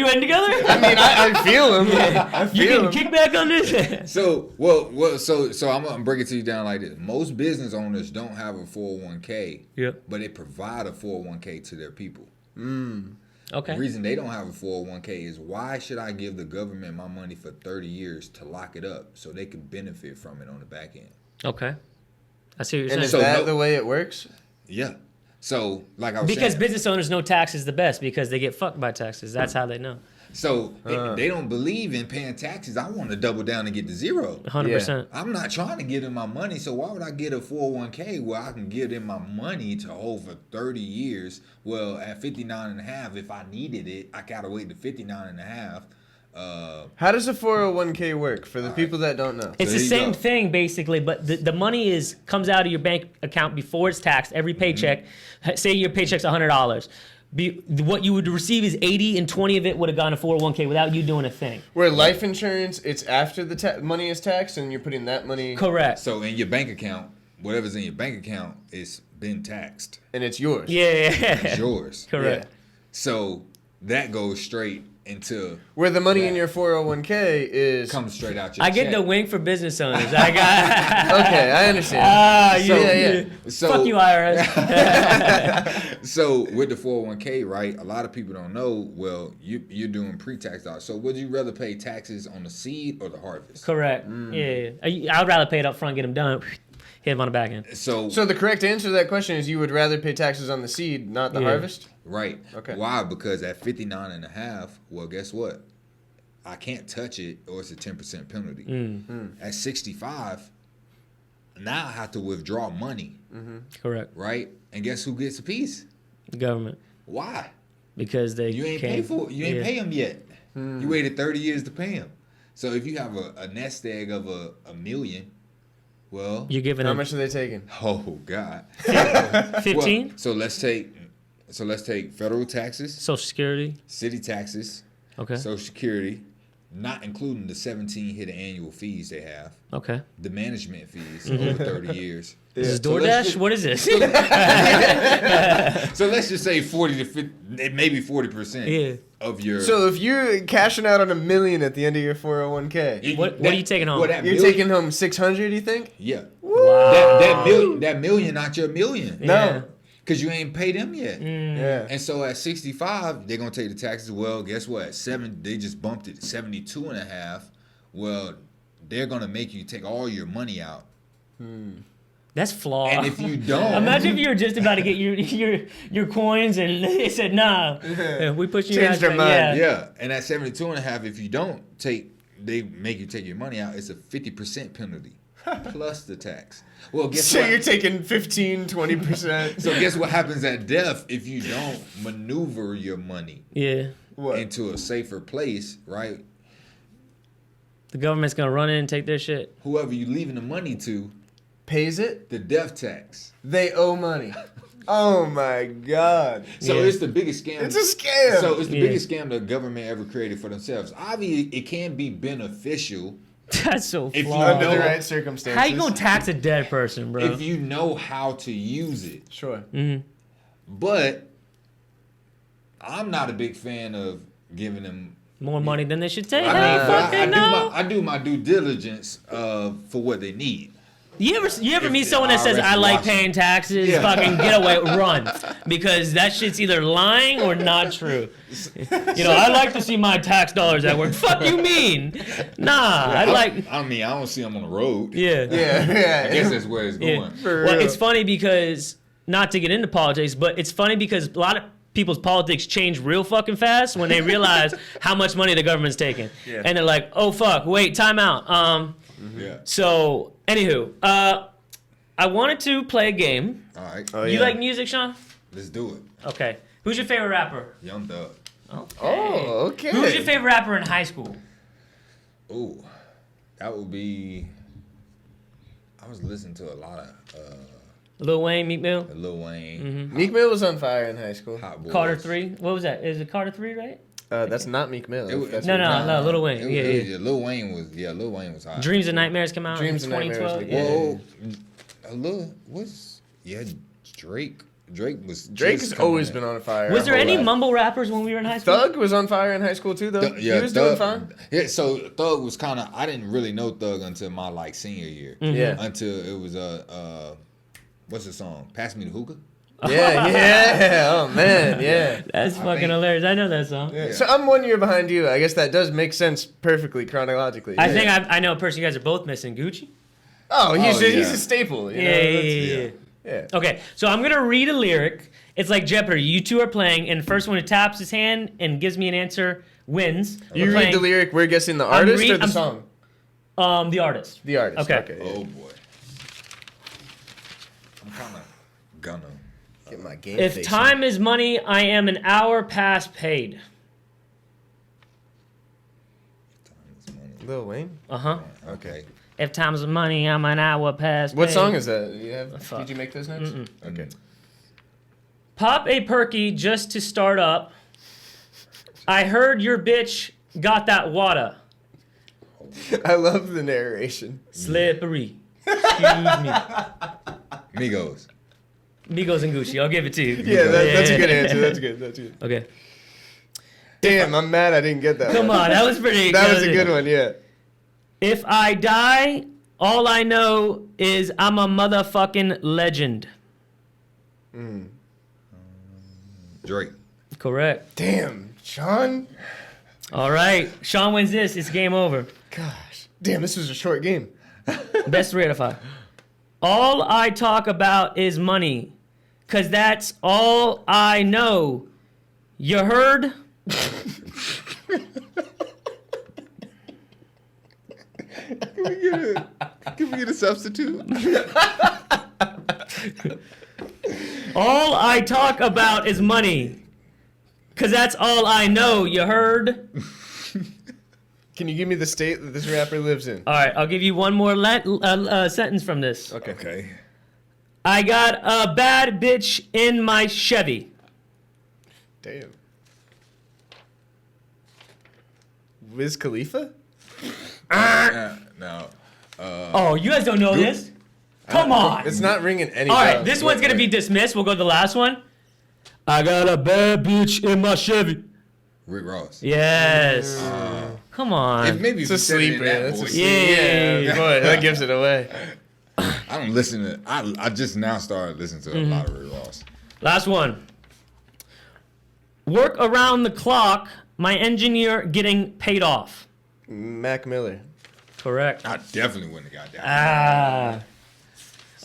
in together? I mean, I feel him. I You feel getting him. kickback on this? so I'm gonna break it to you down like this. Most business owners don't have a 401k, Yeah. but they provide a 401k to their people. Okay. The reason they don't have a 401k is why should I give the government my money for 30 years to lock it up so they can benefit from it on the back end? Okay. I see what you're And is saying. that the way it works? Yeah. So like I was Because saying, business owners know tax is the best because they get fucked by taxes. That's how they know. so they don't believe in paying taxes. I want to double down and get to zero. 100%. I'm not trying to give them my money, so why would I get a 401k where I can give them my money to hold for 30 years? Well, at 59 and a half, if I needed it, I gotta wait to 59 and a half. How does a 401k work for the people that don't know? It's So the there you same go. thing basically, but the money comes out of your bank account before it's taxed. Every paycheck, say your paycheck's $100. What you would receive is 80, and 20 of it would have gone to 401k without you doing a thing. Where life insurance, it's after the money is taxed, and you're putting that money, Correct. So in your bank account, whatever's in your bank account is been taxed. and it's yours. Yeah. It's yours. Correct. So that goes straight into Where the money in Yeah. your 401k is. comes straight out your I get check. the wink for business owners. I got. Okay, I understand. You, yeah. So, fuck you, IRS. So with the 401k, right? A lot of people don't know. Well, you're doing pre-tax dollars. So would you rather pay taxes on the seed or the harvest? Correct. Yeah. I'd rather pay it up front, get them done, hit them on the back end. So So the correct answer to that question is you would rather pay taxes on the seed, not the Yeah. harvest? right. Okay. Why? Because at 59 and a half, well, guess what? I can't touch it, or it's a 10% penalty. At 65, now I have to withdraw money, Correct. right? And guess who gets a piece? The government. Why? Because they You ain't can't. pay for it. You ain't pay him yet. You waited 30 years to pay him. So if you have a nest egg of a million, well, You're giving How them much are they taking? oh God. 15. Well, so let's take federal taxes, Social Security. city taxes, Okay. Social Security, not including the 17 hidden annual fees they have, Okay. the management fees over 30 years. Is this So let's DoorDash? just- What is this? So let's just say 40 to 50, maybe 40% Yeah. of your. So if you're cashing out on $1 million at the end of your 401k, What are you taking home? Well, that you're million- taking home 600, you think? Yeah. Wow. That million, not your million. No. Because you ain't paid them yet. Yeah. And so at 65, they're going to take the taxes. Well, guess what? They just bumped it to 72 and a half. Well, they're going to make you take all your money out. That's flawed. And if you don't. Imagine if you were just about to get your coins and they said, nah, we push you Changed guys their back. mind. Yeah. Yeah. And at 72 and a half, if you don't they make you take your money out, it's a 50% penalty plus the tax. Well, guess So what? you're taking 15, 20%. So guess what happens at death if you don't maneuver your money Yeah. What? into a safer place, right? The government's going to run in and take their shit. Whoever you leaving the money to, Pays it? the death tax. They owe money. Oh my God. So Yeah. it's the biggest scam. It's a scam. So it's the Yeah. biggest scam the government ever created for themselves. Obviously, it can be beneficial That's so If you flawed. Under know- the right circumstances. How you gonna tax a dead person, bro? If you know how to use it. Sure. But I'm not a big fan of giving them. More money than they should take. I Hell, mean, fucking no. I do my due diligence for what they need. You ever If meet the someone that says IRS I like watching. paying taxes? Yeah. Fucking get away, run, because that shit's either lying or not true. I like to see my tax dollars at work. Fuck you mean? Nah, I like. I mean, I don't see them on the road. Yeah. Yeah. I guess that's where it's Yeah. going. For Well, real. it's funny because not to get into politics, but it's funny because a lot of people's politics change real fucking fast when they realize how much money the government's taking, Yeah. and they're like, "Oh fuck, wait, time out." Yeah. So, anywho, I wanted to play a game. All right. Oh, You yeah. like music, Sean? Let's do it. Okay. Who's your favorite rapper? Young Thug. Okay. Oh, okay. Who was your favorite rapper in high school? Ooh, that would be. I was listening to a lot of Lil Wayne, Meek Mill, Lil Wayne, Meek Mill was on fire in high school. Hot Boys. Carter 3. What was that? Is it Carter 3, right? That's not Meek Mill. It was- That's No, what- no, Lil Wayne. It was- Yeah, it was- yeah. Lil Wayne was hot. Dreams and Nightmares came out Dreams in and Nightmares 2012. was Yeah. a little Drake. Drake was. Drake just has coming always in. been on fire. Was there our any whole life. mumble rappers when we were in high school? Thug was on fire in high school too, though. Yeah, he was doing Thug, fine. Yeah, so Thug was kind of. I didn't really know Thug until my senior year. Yeah. Until it was what's the song? Pass Me the Hookah. Yeah. Oh man. Yeah. That's fucking think- hilarious. I know that song. Yeah. So I'm 1 year behind you. I guess that does make sense perfectly chronologically. I Yeah. think I know a person you guys are both missing. Gucci? Oh, he's yeah. a staple. You know? Yeah. That's- yeah. Okay, so I'm gonna read a lyric. It's like Jeopardy. You two are playing, and the first one who taps his hand and gives me an answer wins. You We're read playing, the lyric. We're guessing the artist or the I'm- song. the artist. The artist. Okay. Yeah. Oh boy. I'm kind of gonna. Get my game If face time is money, I am an hour past paid. on. Lil Wayne. Uh-huh. Okay. If time is money, I'm an hour past What paid. song is that? You have, Fuck. did you make those notes? Okay. Pop a perky just to start up. I heard your bitch got that water. I love the narration. Slippery. Excuse me. Migos. Migos and Gucci. I'll give it to you. Yeah, that's a good answer. That's good. That's good. Okay. Damn, I'm mad I didn't get that. Come one. on, that was pretty That was a good one. Yeah. If I die, all I know is I'm a motherfucking legend. Drake. Correct. Damn, Sean. All right. Sean wins this. It's game over. Gosh. Damn, this was a short game. Best 3 out of 5. All I talk about is money. Cause that's all I know. You heard? Can we get a substitute? All I talk about is money. Cause that's all I know. You heard? Can you give me the state that this rapper lives in? All right. I'll give you one more sentence from this. Okay. Okay. I got a bad bitch in my Chevy. Damn. Wiz Khalifa? No. Oh, you guys don't know this? Come on. It's not ringing any All right, bells. this one's gonna be dismissed. We'll go to the last one. I got a bad bitch in my Chevy. Rick Ross. Yes. Come on. If maybe It's if a you said it in sleeper. that That's a voice. sleeper. Yeah. Boy, that gives it away. I don't listen to. I just now started listening to a lot of Rick Ross. Last one. Work around the clock. My engineer getting paid off. Mac Miller. Correct. I definitely wouldn't have got that. Ah.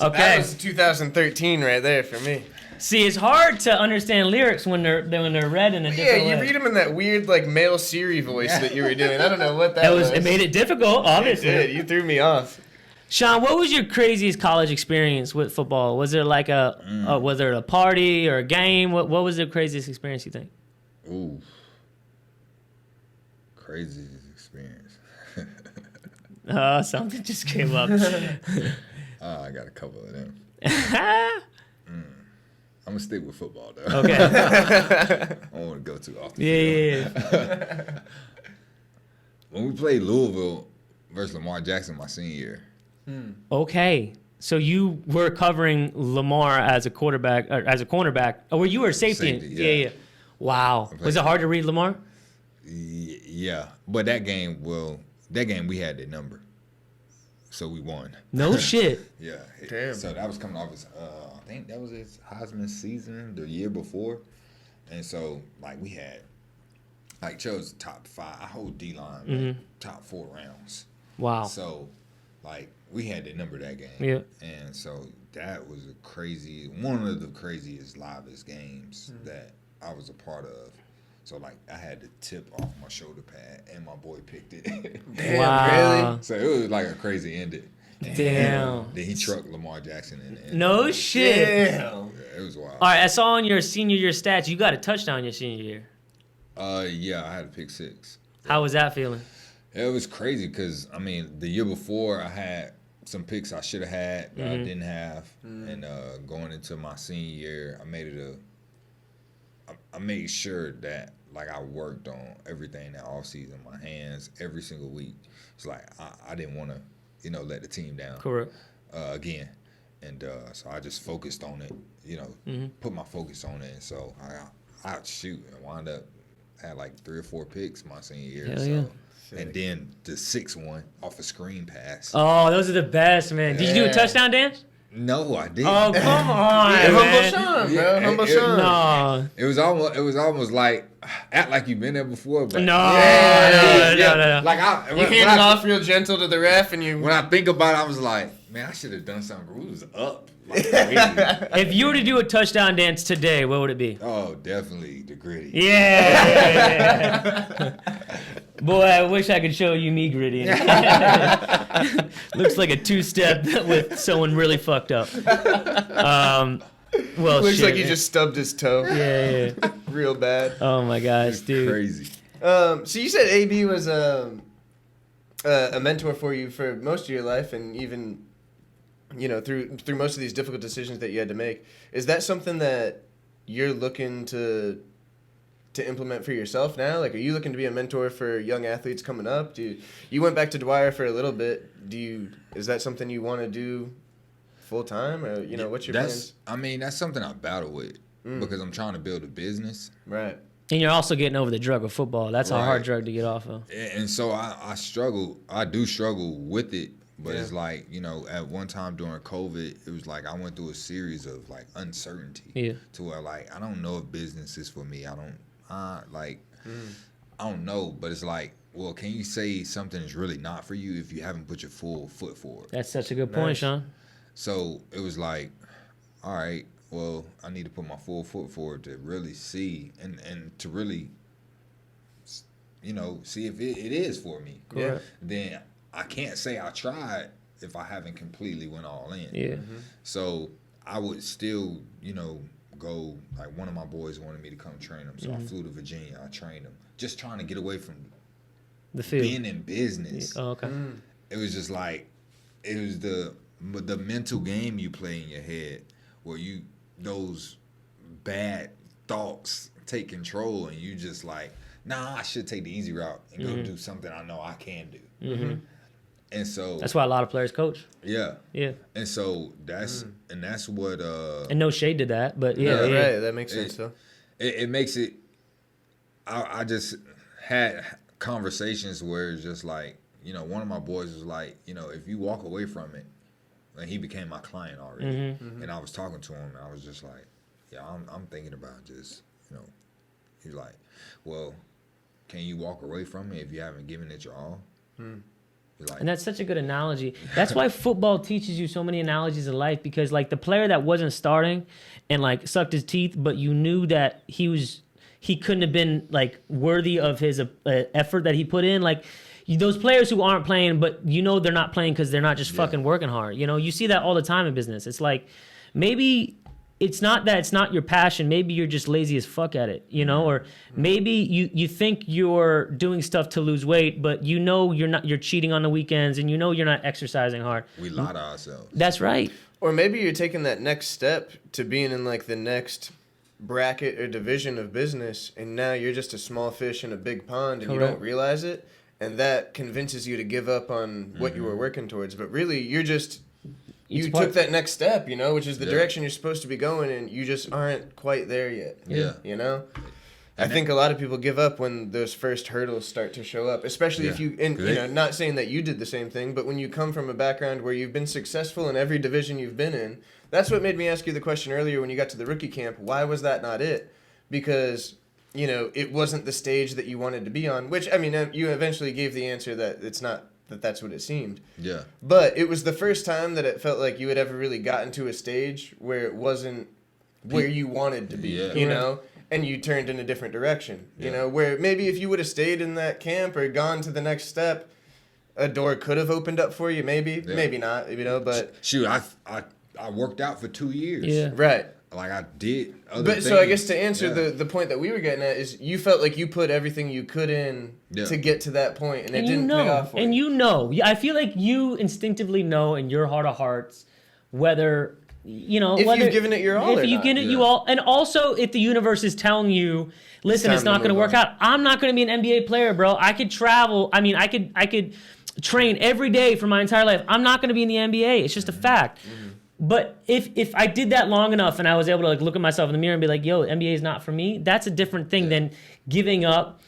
Okay. That was 2013 right there for me. See, it's hard to understand lyrics when they're read in a Yeah, different you way. read them in that weird like male Siri voice that you were doing. I don't know what that was. It made it difficult, It obviously. did. You threw me off. Sean, what was your craziest college experience with football? Was there like was there a party or a game? What was the craziest experience you think? Ooh. Crazy experience. Something just came up. I got a couple of them. Okay. I'm gonna stick with football though. I don't want to go too off. The field. Yeah. When we played Louisville, versus Lamar Jackson my senior year. Okay. So you were covering Lamar as a quarterback, or as a cornerback. Oh, were you were a safety? Safety, Yeah. Wow. Was it hard to read Lamar? Yeah, but that game we had the number, so we won. No shit. Yeah. Damn. So that was coming off his, I think that was his Heisman season the year before, and so like we had, like chose top 5. I hold D-line top 4 rounds. Wow. So, like we had the number that game. Yeah. And so that was one of the craziest, livest games that I was a part of. So like I had the tip off my shoulder pad and my boy picked it. Damn, Wow. really? So it was like a crazy ending. Damn. Then he trucked Lamar Jackson in the end. No shit. Damn. Yeah, it was wild. All right, I saw on your senior year stats, you got a touchdown your senior year. Yeah, I had a pick 6. How was that feeling? It was crazy because, I mean, the year before I had some picks I should have had that I didn't have. And going into my senior year, I made sure that like I worked on everything that offseason, my hands every single week. It's like I didn't want to, let the team down. Correct. Again. And so I just focused on it, put my focus on it. And so I shoot and wound up had like 3 or 4 picks my senior year. Hell so. yeah. And then the 6th one off a screen pass. Oh, those are the best, man. Did you do a touchdown dance? No, I didn't. Oh, come on, Humble man. Shawn, bro. Yeah, Humble it- Shawn. No. It was almost like act like you've been there before. But No. Yeah. No. Like You handed off real gentle to the ref, and you. when I think about it, I was like, man, I should have done something. We was up. Like, crazy. If you were to do a touchdown dance today, what would it be? Oh, definitely the gritty. Yeah. Boy, I wish I could show you me gritty. Looks like a 2-step with someone really fucked up. Well, Looks shit, like he man. just stubbed his toe. Yeah. Real bad. Oh my gosh, dude. Crazy. So you said AB was a mentor for you for most of your life, and even through most of these difficult decisions that you had to make. Is that something that you're looking to implement for yourself now? Like, are you looking to be a mentor for young athletes coming up? You went back to Dwyer for a little bit. Is that something you want to do full time, or what's your plans? I mean, that's something I battle with because I'm trying to build a business. Right. And you're also getting over the drug of football. That's a hard Right. drug to get off of. And so I struggle. I do struggle with it, but Yeah. it's like, at one time during COVID, it was like I went through a series of like uncertainty. Yeah. To where like I don't know if business is for me. I don't know, but it's like, well, can you say something is really not for you if you haven't put your full foot forward? That's such a good point, Nice. Shawn. So it was like, all right, well, I need to put my full foot forward to really see and to really, see if it is for me. Yeah. Then I can't say I tried if I haven't completely went all in. Yeah. So I would still, go, like one of my boys wanted me to come train him. So I flew to Virginia. I trained him. Just trying to get away from The field. being in business. Oh, okay. It was just like, it was the mental game you play in your head where those bad thoughts take control and you just like, nah, I should take the easy route and go do something I know I can do. Mm-hmm. And so That's why a lot of players coach. yeah. Yeah. And so that's what And no shade to that, but yeah. Yeah, yeah. right. That makes sense, though. it makes it. I just had conversations where it's just like, one of my boys was like, if you walk away from it, and he became my client already, and I was talking to him, and I was just like, yeah, I'm thinking about just, he's like, well, can you walk away from it if you haven't given it your all? He's like, And that's such a good analogy. That's why football teaches you so many analogies in life, because like the player that wasn't starting and like sucked his teeth, but you knew that he couldn't have been like worthy of his effort that he put in. Like those players who aren't playing, but they're not playing because they're not just fucking working hard. You see that all the time in business. It's like maybe it's not that it's not your passion. Maybe you're just lazy as fuck at it, or maybe you think you're doing stuff to lose weight, but you're not. You're cheating on the weekends, and you're not exercising hard. we lie to ourselves. That's right. Or maybe you're taking that next step to being in like the next bracket or division of business, and now you're just a small fish in a big pond, and you don't Correct. realize it. and that convinces you to give up on what you were working towards. But really, you took that next step, which is the direction you're supposed to be going, and you just aren't quite there yet. Yeah. I think a lot of people give up when those first hurdles start to show up, especially if not saying that you did the same thing, but when you come from a background where you've been successful in every division you've been in. That's what made me ask you the question earlier when you got to the rookie camp. Why was that not it? Because, it wasn't the stage that you wanted to be on, which, you eventually gave the answer that it's not, that's what it seemed. Yeah. But it was the first time that it felt like you had ever really gotten to a stage where it wasn't where you wanted to be, and you turned in a different direction, where maybe if you would have stayed in that camp or gone to the next step, a door could have opened up for you, maybe not, but... Shoot, I worked out for 2 years. Yeah. Right. Like I did other But things. so I guess to answer the point that we were getting at is you felt like you put everything you could in to get to that point, and it didn't pay off for you. I feel like you instinctively know in your heart of hearts whether... if you've given it your all, if you've given it you all, and also if the universe is telling you, listen, it's not going to work out. I'm not going to be an NBA player, bro. I could travel. I could train every day for my entire life. I'm not going to be in the NBA. It's just a fact. But if I did that long enough and I was able to look at myself in the mirror and be like, yo, NBA is not for me, that's a different thing than giving up.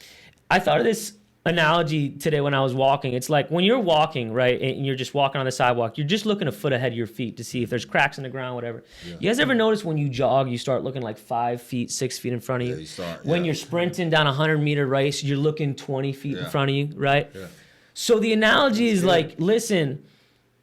I thought of this analogy today when I was walking. It's like when you're walking, right, and you're just walking on the sidewalk, you're just looking a foot ahead of your feet to see if there's cracks in the ground, whatever. Yeah. You guys ever notice when you jog, you start looking like 5 feet, 6 feet in front of you? When you're sprinting down a 100-meter race, you're looking 20 feet in front of you, right? Yeah. So the analogy is listen,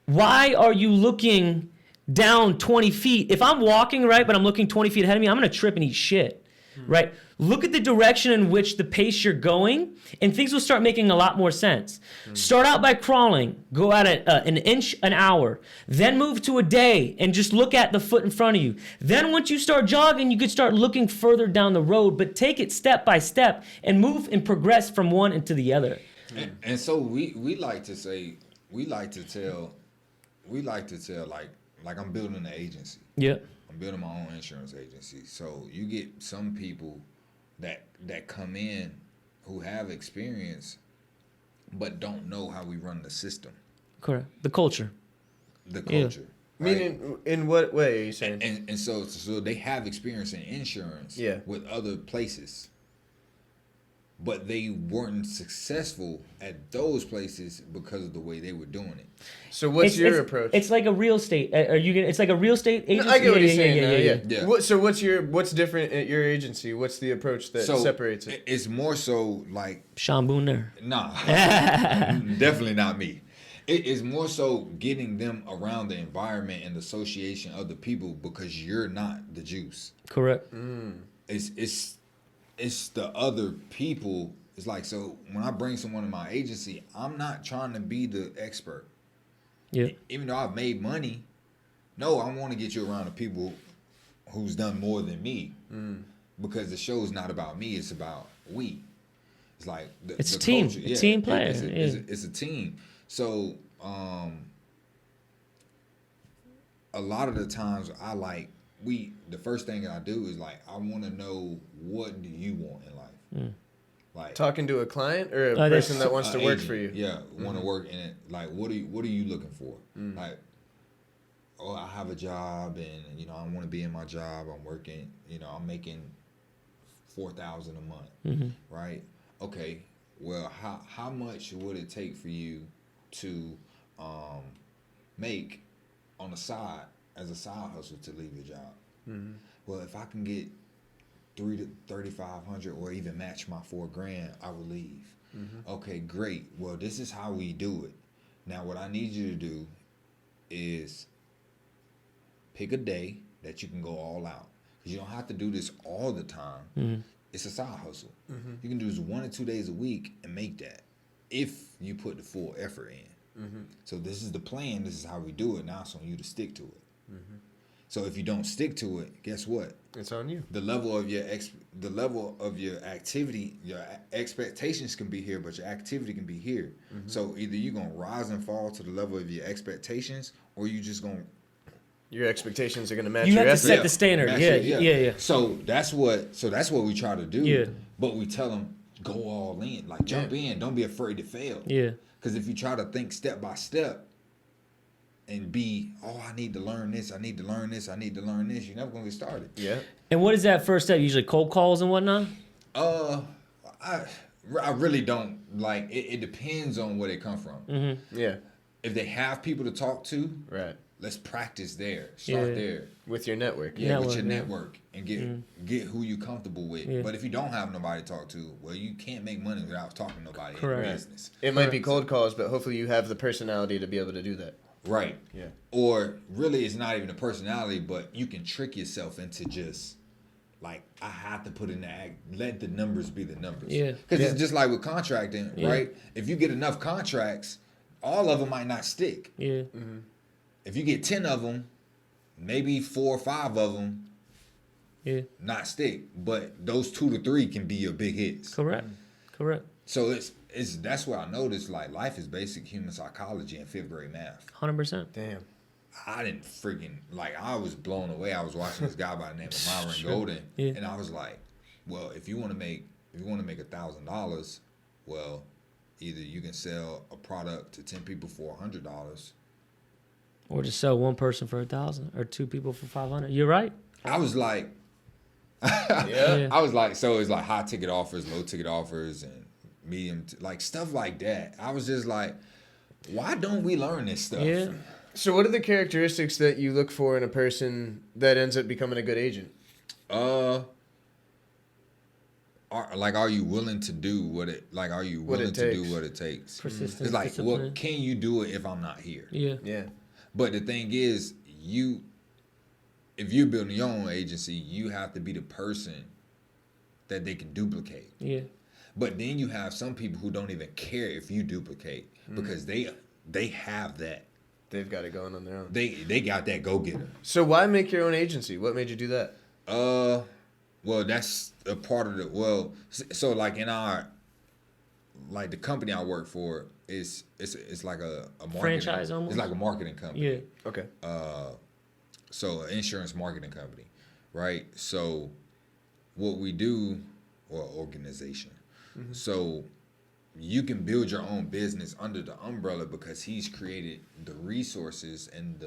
why are you looking down 20 feet? If I'm walking, right, but I'm looking 20 feet ahead of me, I'm going to trip and eat shit, right? Look at the direction in which the pace you're going, and things will start making a lot more sense. Start out by crawling, go at an inch an hour, then move to a day and just look at the foot in front of you. Then once you start jogging, you could start looking further down the road, but take it step by step and move and progress from one into the other. And so we like to tell like I'm building an agency. Yeah. I'm building my own insurance agency. So you get some people that come in who have experience but don't know how we run the system. Correct. The culture. The culture. Yeah. Right? Meaning, in what way are you saying? And so they have experience in insurance with other places, but they weren't successful at those places because of the way they were doing it. So what's your approach? It's like a real estate. It's like a real estate agency. I get what you're saying. Yeah. So what's different at your agency? What's the approach that separates it? It's more so like Shawn Boone there. Nah, definitely not me. It is more so getting them around the environment and the association of the people because you're not the juice. Correct. It's the other people. It's like, so when I bring someone to my agency, I'm not trying to be the expert. Yeah. Even though I've made money, no, I want to get you around the people who's done more than me. Because the show's not about me, it's about we. It's like it's the a team. culture. A team player. It's a team. So a lot of the times the first thing I do is I want to know, what do you want in life? Like talking to a client or a person that wants to work for you. Yeah, want to work in it. Like, what are you looking for? Like, oh, I have a job and I want to be in my job. I'm working. I'm making $4,000 a month, right? Okay. Well, how much would it take for you to make on the side as a side hustle to leave your job? Well, if I can get $3,000 to $3,500 or even match my $4,000, I will leave. Okay, great. Well, this is how we do it. Now, what I need you to do is pick a day that you can go all out. Because you don't have to do this all the time. It's a side hustle. You can do this 1 or 2 days a week and make that if you put the full effort in. So this is the plan. This is how we do it. Now it's on you to stick to it. So if you don't stick to it, guess what? It's on you. The level of your activity, your expectations can be here, but your activity can be here. So either you're gonna rise and fall to the level of your expectations, or you just gonna. Your expectations are gonna match. You your have to set the standard. Yeah. So that's what we try to do. Yeah. But we tell them, go all in. Like, jump in. Don't be afraid to fail. Yeah. Because if you try to think step by step and be, I need to learn this, I need to learn this, I need to learn this, you're never going to get started. Yeah. And what is that first step? Usually cold calls and whatnot? I really don't, like, it depends on where they come from. Mm-hmm. Yeah. If they have people to talk to, Right. let's practice there. Start there. With your network. Yeah, with your yeah. network and get who you comfortable with. Yeah. But if you don't have nobody to talk to, well, you can't make money without talking to nobody Correct. in business. It might be cold calls, but hopefully you have the personality to be able to do that. Right. Yeah. Or really, it's not even a personality, but you can trick yourself into just, like, I have to put in the act. Let the numbers be the numbers. Yeah. Because it's just like with contracting, right? If you get enough contracts, all of them might not stick. Yeah. Mm-hmm. If you get 10 of them, maybe 4 or 5 of them not stick. But those 2 to 3 can be your big hits. Correct. Correct. So it's that's what I noticed. Like, life is basic human psychology and 5th grade math. 100%. Damn. I didn't freaking, like, I was blown away. I was watching this guy by the name of Myron Golden, and I was like, well, if you want to make $1,000, well, either you can sell a product to 10 people for $100. Or just sell one person for 1,000 or 2 people for 500. You're right. I was like, Yeah. I was like, so it's like high ticket offers, low ticket offers, and medium, like stuff like that. I was just like, why don't we learn this stuff? Yeah. So what are the characteristics that you look for in a person that ends up becoming a good agent? Are you willing to do what it, like, are you What it willing to do takes. what it takes? Persistence, It's like, discipline. well, can you do it if I'm not here? Yeah. Yeah. But the thing is, if you're building your own agency, you have to be the person that they can duplicate. Yeah. But then you have some people who don't even care if you duplicate because they have that. They've got it going on their own. They got that go-getter. So why make your own agency? What made you do that? Well, that's a part of the, well, so like in our, like the company I work for it's like a marketing, Franchise almost? It's like a marketing company. Yeah. Okay. So an insurance marketing company, right? So what we do, or organization. So you can build your own business under the umbrella because he's created the resources and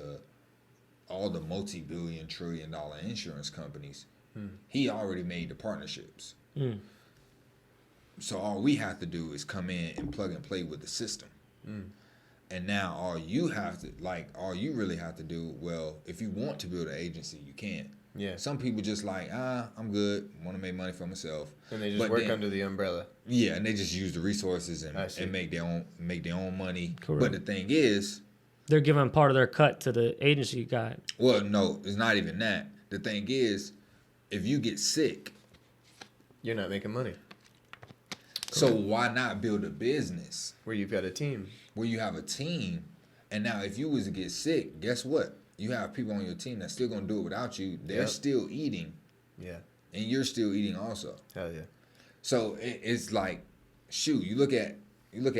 all the multi-billion, trillion-dollar insurance companies. He already made the partnerships. So all we have to do is come in and plug and play with the system. And now all you really have to do, well, if you want to build an agency, you can. Yeah. Some people just like, I'm good, want to make money for myself. And they just work under the umbrella. Yeah, and they just use the resources and make their own money. Correct. But the thing is, They're giving part of their cut to the agency guy. well, no, it's not even that. The thing is, if you get sick, You're not making money. so why not build a business Where you've got a team. where you have a team? And now if you was to get sick, guess what? You have people on your team that's still gonna do it without you. They're still eating, Yeah. and you're still eating also. Hell yeah. So it's like, shoot, you look at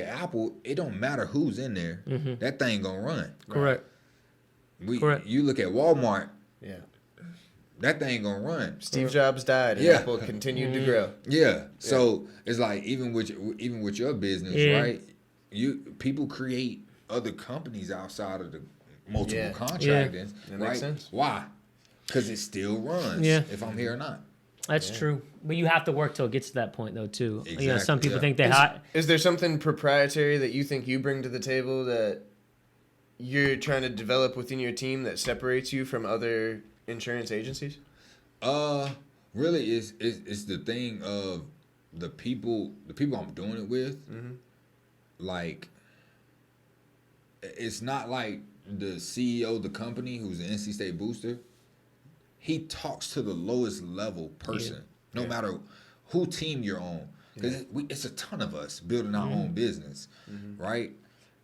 Apple, it don't matter who's in there, that thing gonna run. Correct. Correct. You look at Walmart, Yeah. that thing gonna run. Steve Jobs died and Yeah. Apple continued to grow. Yeah. So it's like even with your business, Yeah. right? People create other companies outside of the multiple Yeah. contracting, That right? makes sense. Why? Because it still runs. Yeah. If I'm here or not. That's true. But you have to work till it gets to that point, though, too. You know, some Exactly, people yeah. think they hot. Is there something proprietary that you think you bring to the table that you're trying to develop within your team that separates you from other insurance agencies? Really, it's the thing of the people I'm doing it with. Like, it's not like the CEO of the company who's an NC State booster. He talks to the lowest level person, no matter who team you're on. Because it's a ton of us building our own business, right?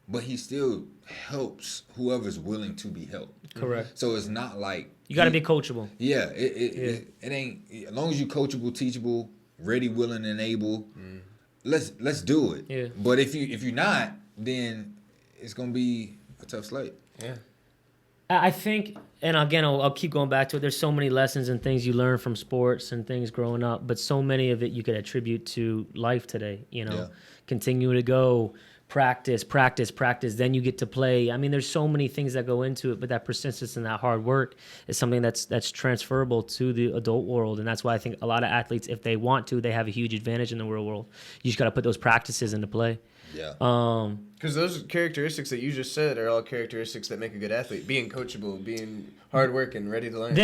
But he still helps whoever's willing to be helped. Correct. So it's not like You got to be coachable. Yeah, it ain't, as long as you coachable, teachable, ready, willing, and able. Let's do it. Yeah. But if you're not, then it's gonna be a tough slate. Yeah. I think, and again, I'll keep going back to it. There's so many lessons and things you learn from sports and things growing up, but so many of it you could attribute to life today. Continue to go, practice, then you get to play. I mean, there's so many things that go into it, but that persistence and that hard work is something that's transferable to the adult world. And that's why I think a lot of athletes, if they want to, they have a huge advantage in the real world. You just got to put those practices into play. Yeah. Because those characteristics that you just said are all characteristics that make a good athlete. Being coachable, being hardworking, ready to learn.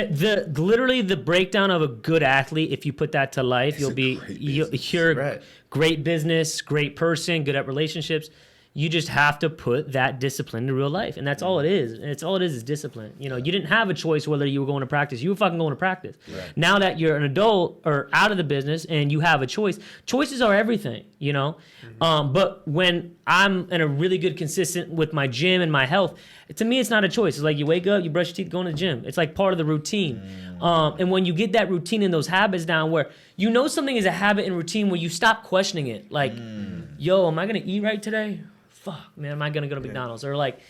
Literally the breakdown of a good athlete, if you put that to life, you're a great business, great person, good at relationships. You just have to put that discipline into real life. And that's all it is. And it's all it is discipline. You didn't have a choice whether you were going to practice. You were fucking going to practice. Right. Now that you're an adult or out of the business and you have a choice, choices are everything, Mm-hmm. But when I'm in a really good consistent with my gym and my health, to me, it's not a choice. It's like you wake up, you brush your teeth, go to the gym. It's like part of the routine. And when you get that routine and those habits down where something is a habit and routine where you stop questioning it. Like, yo, am I going to eat right today? Fuck, man, am I going to go to McDonald's? Or like,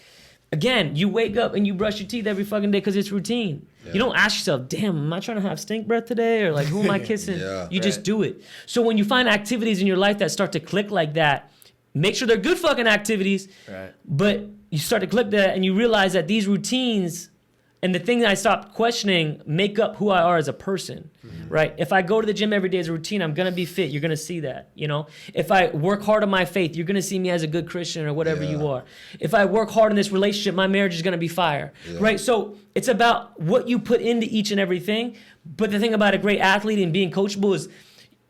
again, you wake up and you brush your teeth every fucking day because it's routine. Yeah. You don't ask yourself, damn, am I trying to have stink breath today? Or like, who am I kissing? You just do it. So when you find activities in your life that start to click like that, make sure they're good fucking activities. Right. But you start to click that and you realize that these routines and the thing that I stopped questioning make up who I are as a person, right? If I go to the gym every day as a routine, I'm going to be fit. You're going to see that, If I work hard on my faith, you're going to see me as a good Christian or whatever you are. If I work hard in this relationship, my marriage is going to be fire, right? So it's about what you put into each and everything. But the thing about a great athlete and being coachable is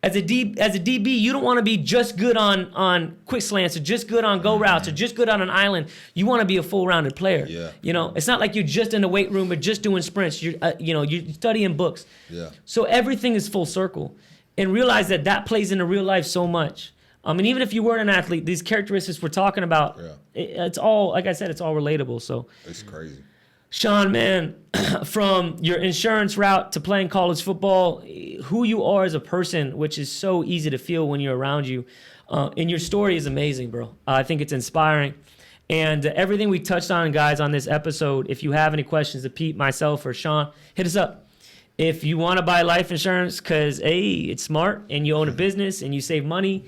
as a DB, you don't want to be just good on quick slants or just good on go routes or just good on an island. You want to be a full-rounded player. Yeah. It's not like you're just in the weight room or just doing sprints. You're you're studying books. Yeah. So everything is full circle, and realize that plays into real life so much. And even if you weren't an athlete, these characteristics we're talking about, it's all, like I said, it's all relatable. So it's crazy. Shawn, man, from your insurance route to playing college football, who you are as a person, which is so easy to feel when you're around you, and your story is amazing, bro. I think it's inspiring. And everything we touched on, guys, on this episode, if you have any questions to Pete, myself, or Shawn, hit us up. If you want to buy life insurance because, hey, it's smart and you own a business and you save money,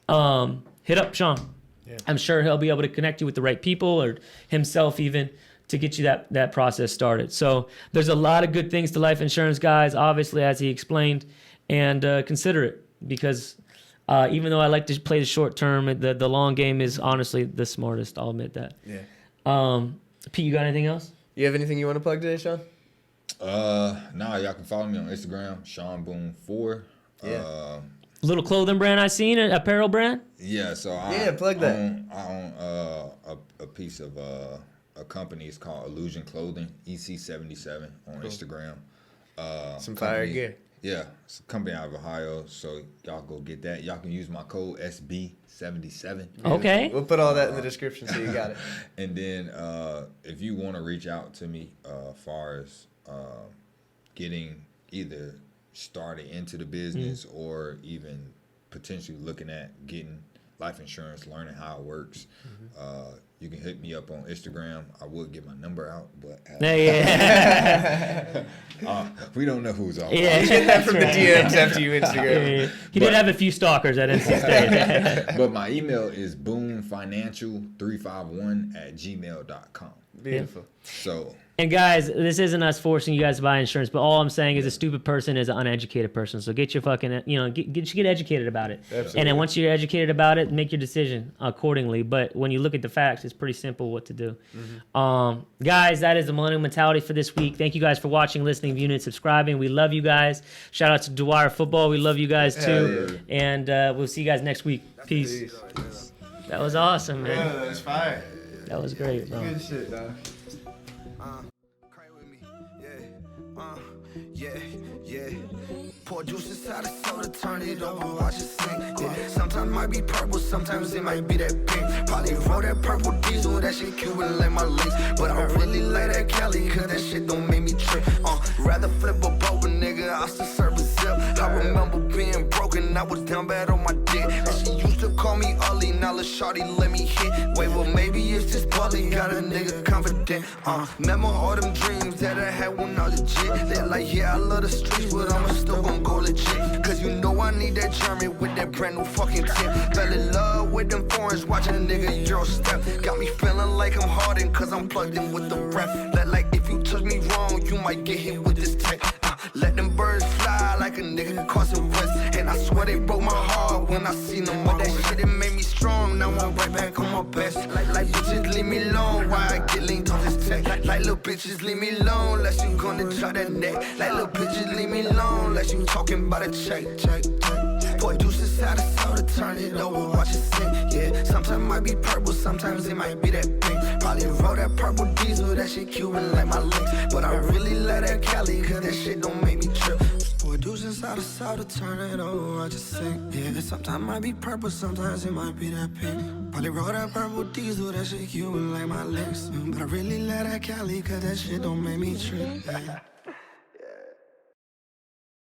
hit up Shawn. Yeah. I'm sure he'll be able to connect you with the right people or himself even, to get you that process started. So there's a lot of good things to life insurance, guys, obviously, as he explained, and consider it because even though I like to play the short term, the long game is honestly the smartest. I'll admit that. Yeah. Pete, you got anything else? You have anything you want to plug today, Shawn? Nah, y'all can follow me on Instagram, Shawn Boone 4. Yeah. Little clothing brand I seen, an apparel brand? Yeah, so plug that. I own a piece of a company is called Illusion Clothing, EC77 on Instagram. Some fire gear. Yeah, it's a company out of Ohio, so y'all go get that. Y'all can use my code SB77. Okay. We'll put all that in the description so you got it. And then if you want to reach out to me as far as getting either started into the business or even potentially looking at getting life insurance, learning how it works, you can hit me up on Instagram. I would get my number out, but we don't know who's on. Yeah, you get that from the DMs after you Instagram. Yeah. He did have a few stalkers at NC State. But my email is boonefinancial351@gmail.com. Beautiful. So. And guys, this isn't us forcing you guys to buy insurance, but all I'm saying is a stupid person is an uneducated person. So get your fucking, get educated about it. Absolutely. And then once you're educated about it, make your decision accordingly. But when you look at the facts, it's pretty simple what to do. Guys, that is the Millennial Mentality for this week. Thank you guys for watching, listening, viewing, and subscribing. We love you guys. Shout out to Dwyer Football. We love you guys too. Yeah. And we'll see you guys next week. Peace. That was awesome, man. Yeah, that was fire. That was great, bro. Good shit, dog. Cry with me, yeah. Pour juice inside a soda, turn it over, watch it sing. Yeah. Sometimes it might be purple, sometimes it might be that pink. Probably roll that purple diesel, that shit Cuban like my links. But I really like that Cali, cause that shit don't make me trip. Rather flip a boat, nigga, I still serve a zip. I remember being broken, I was down bad on my dick. And she used to call me ugly, now let shawty let me hit. Wait, well maybe it's just ballin', got a nigga confident. Remember all them dreams that I had when I was legit. They're like, yeah, I love the streets, but I'm still gon' go legit. Cause you know I need that German with that brand new fucking tip. Fell in love with them foreigns, watching a nigga Euro step. Got me feeling like I'm hardened, cause I'm plugged in with the ref. Like if you touch me wrong, you might get hit with this tech. Let them birds fly like a nigga Carson West. And I swear they broke my heart when I seen them. But that shit, it made me strong. Now I'm right back on my best. Like bitches, leave me alone. Why I get linked on this tech? Like little bitches, leave me alone. Unless you gonna try that neck. Like little bitches, leave me alone. Unless you talking about a check. Boy, deuces out of soda, turn it over, watch it sink. Yeah, sometimes it might be purple, sometimes it might be that pink. Probably roll that purple diesel, that shit Cuban like my links. But I really love that Cali, cause that shit don't make me trip. Boy, deuces out of soda, turn it over, watch it sink. Yeah, sometimes it might be purple, sometimes it might be that pink. Probably roll that purple diesel, that shit Cuban like my links. But I really love that Cali, cause that shit don't make me trip. Yeah.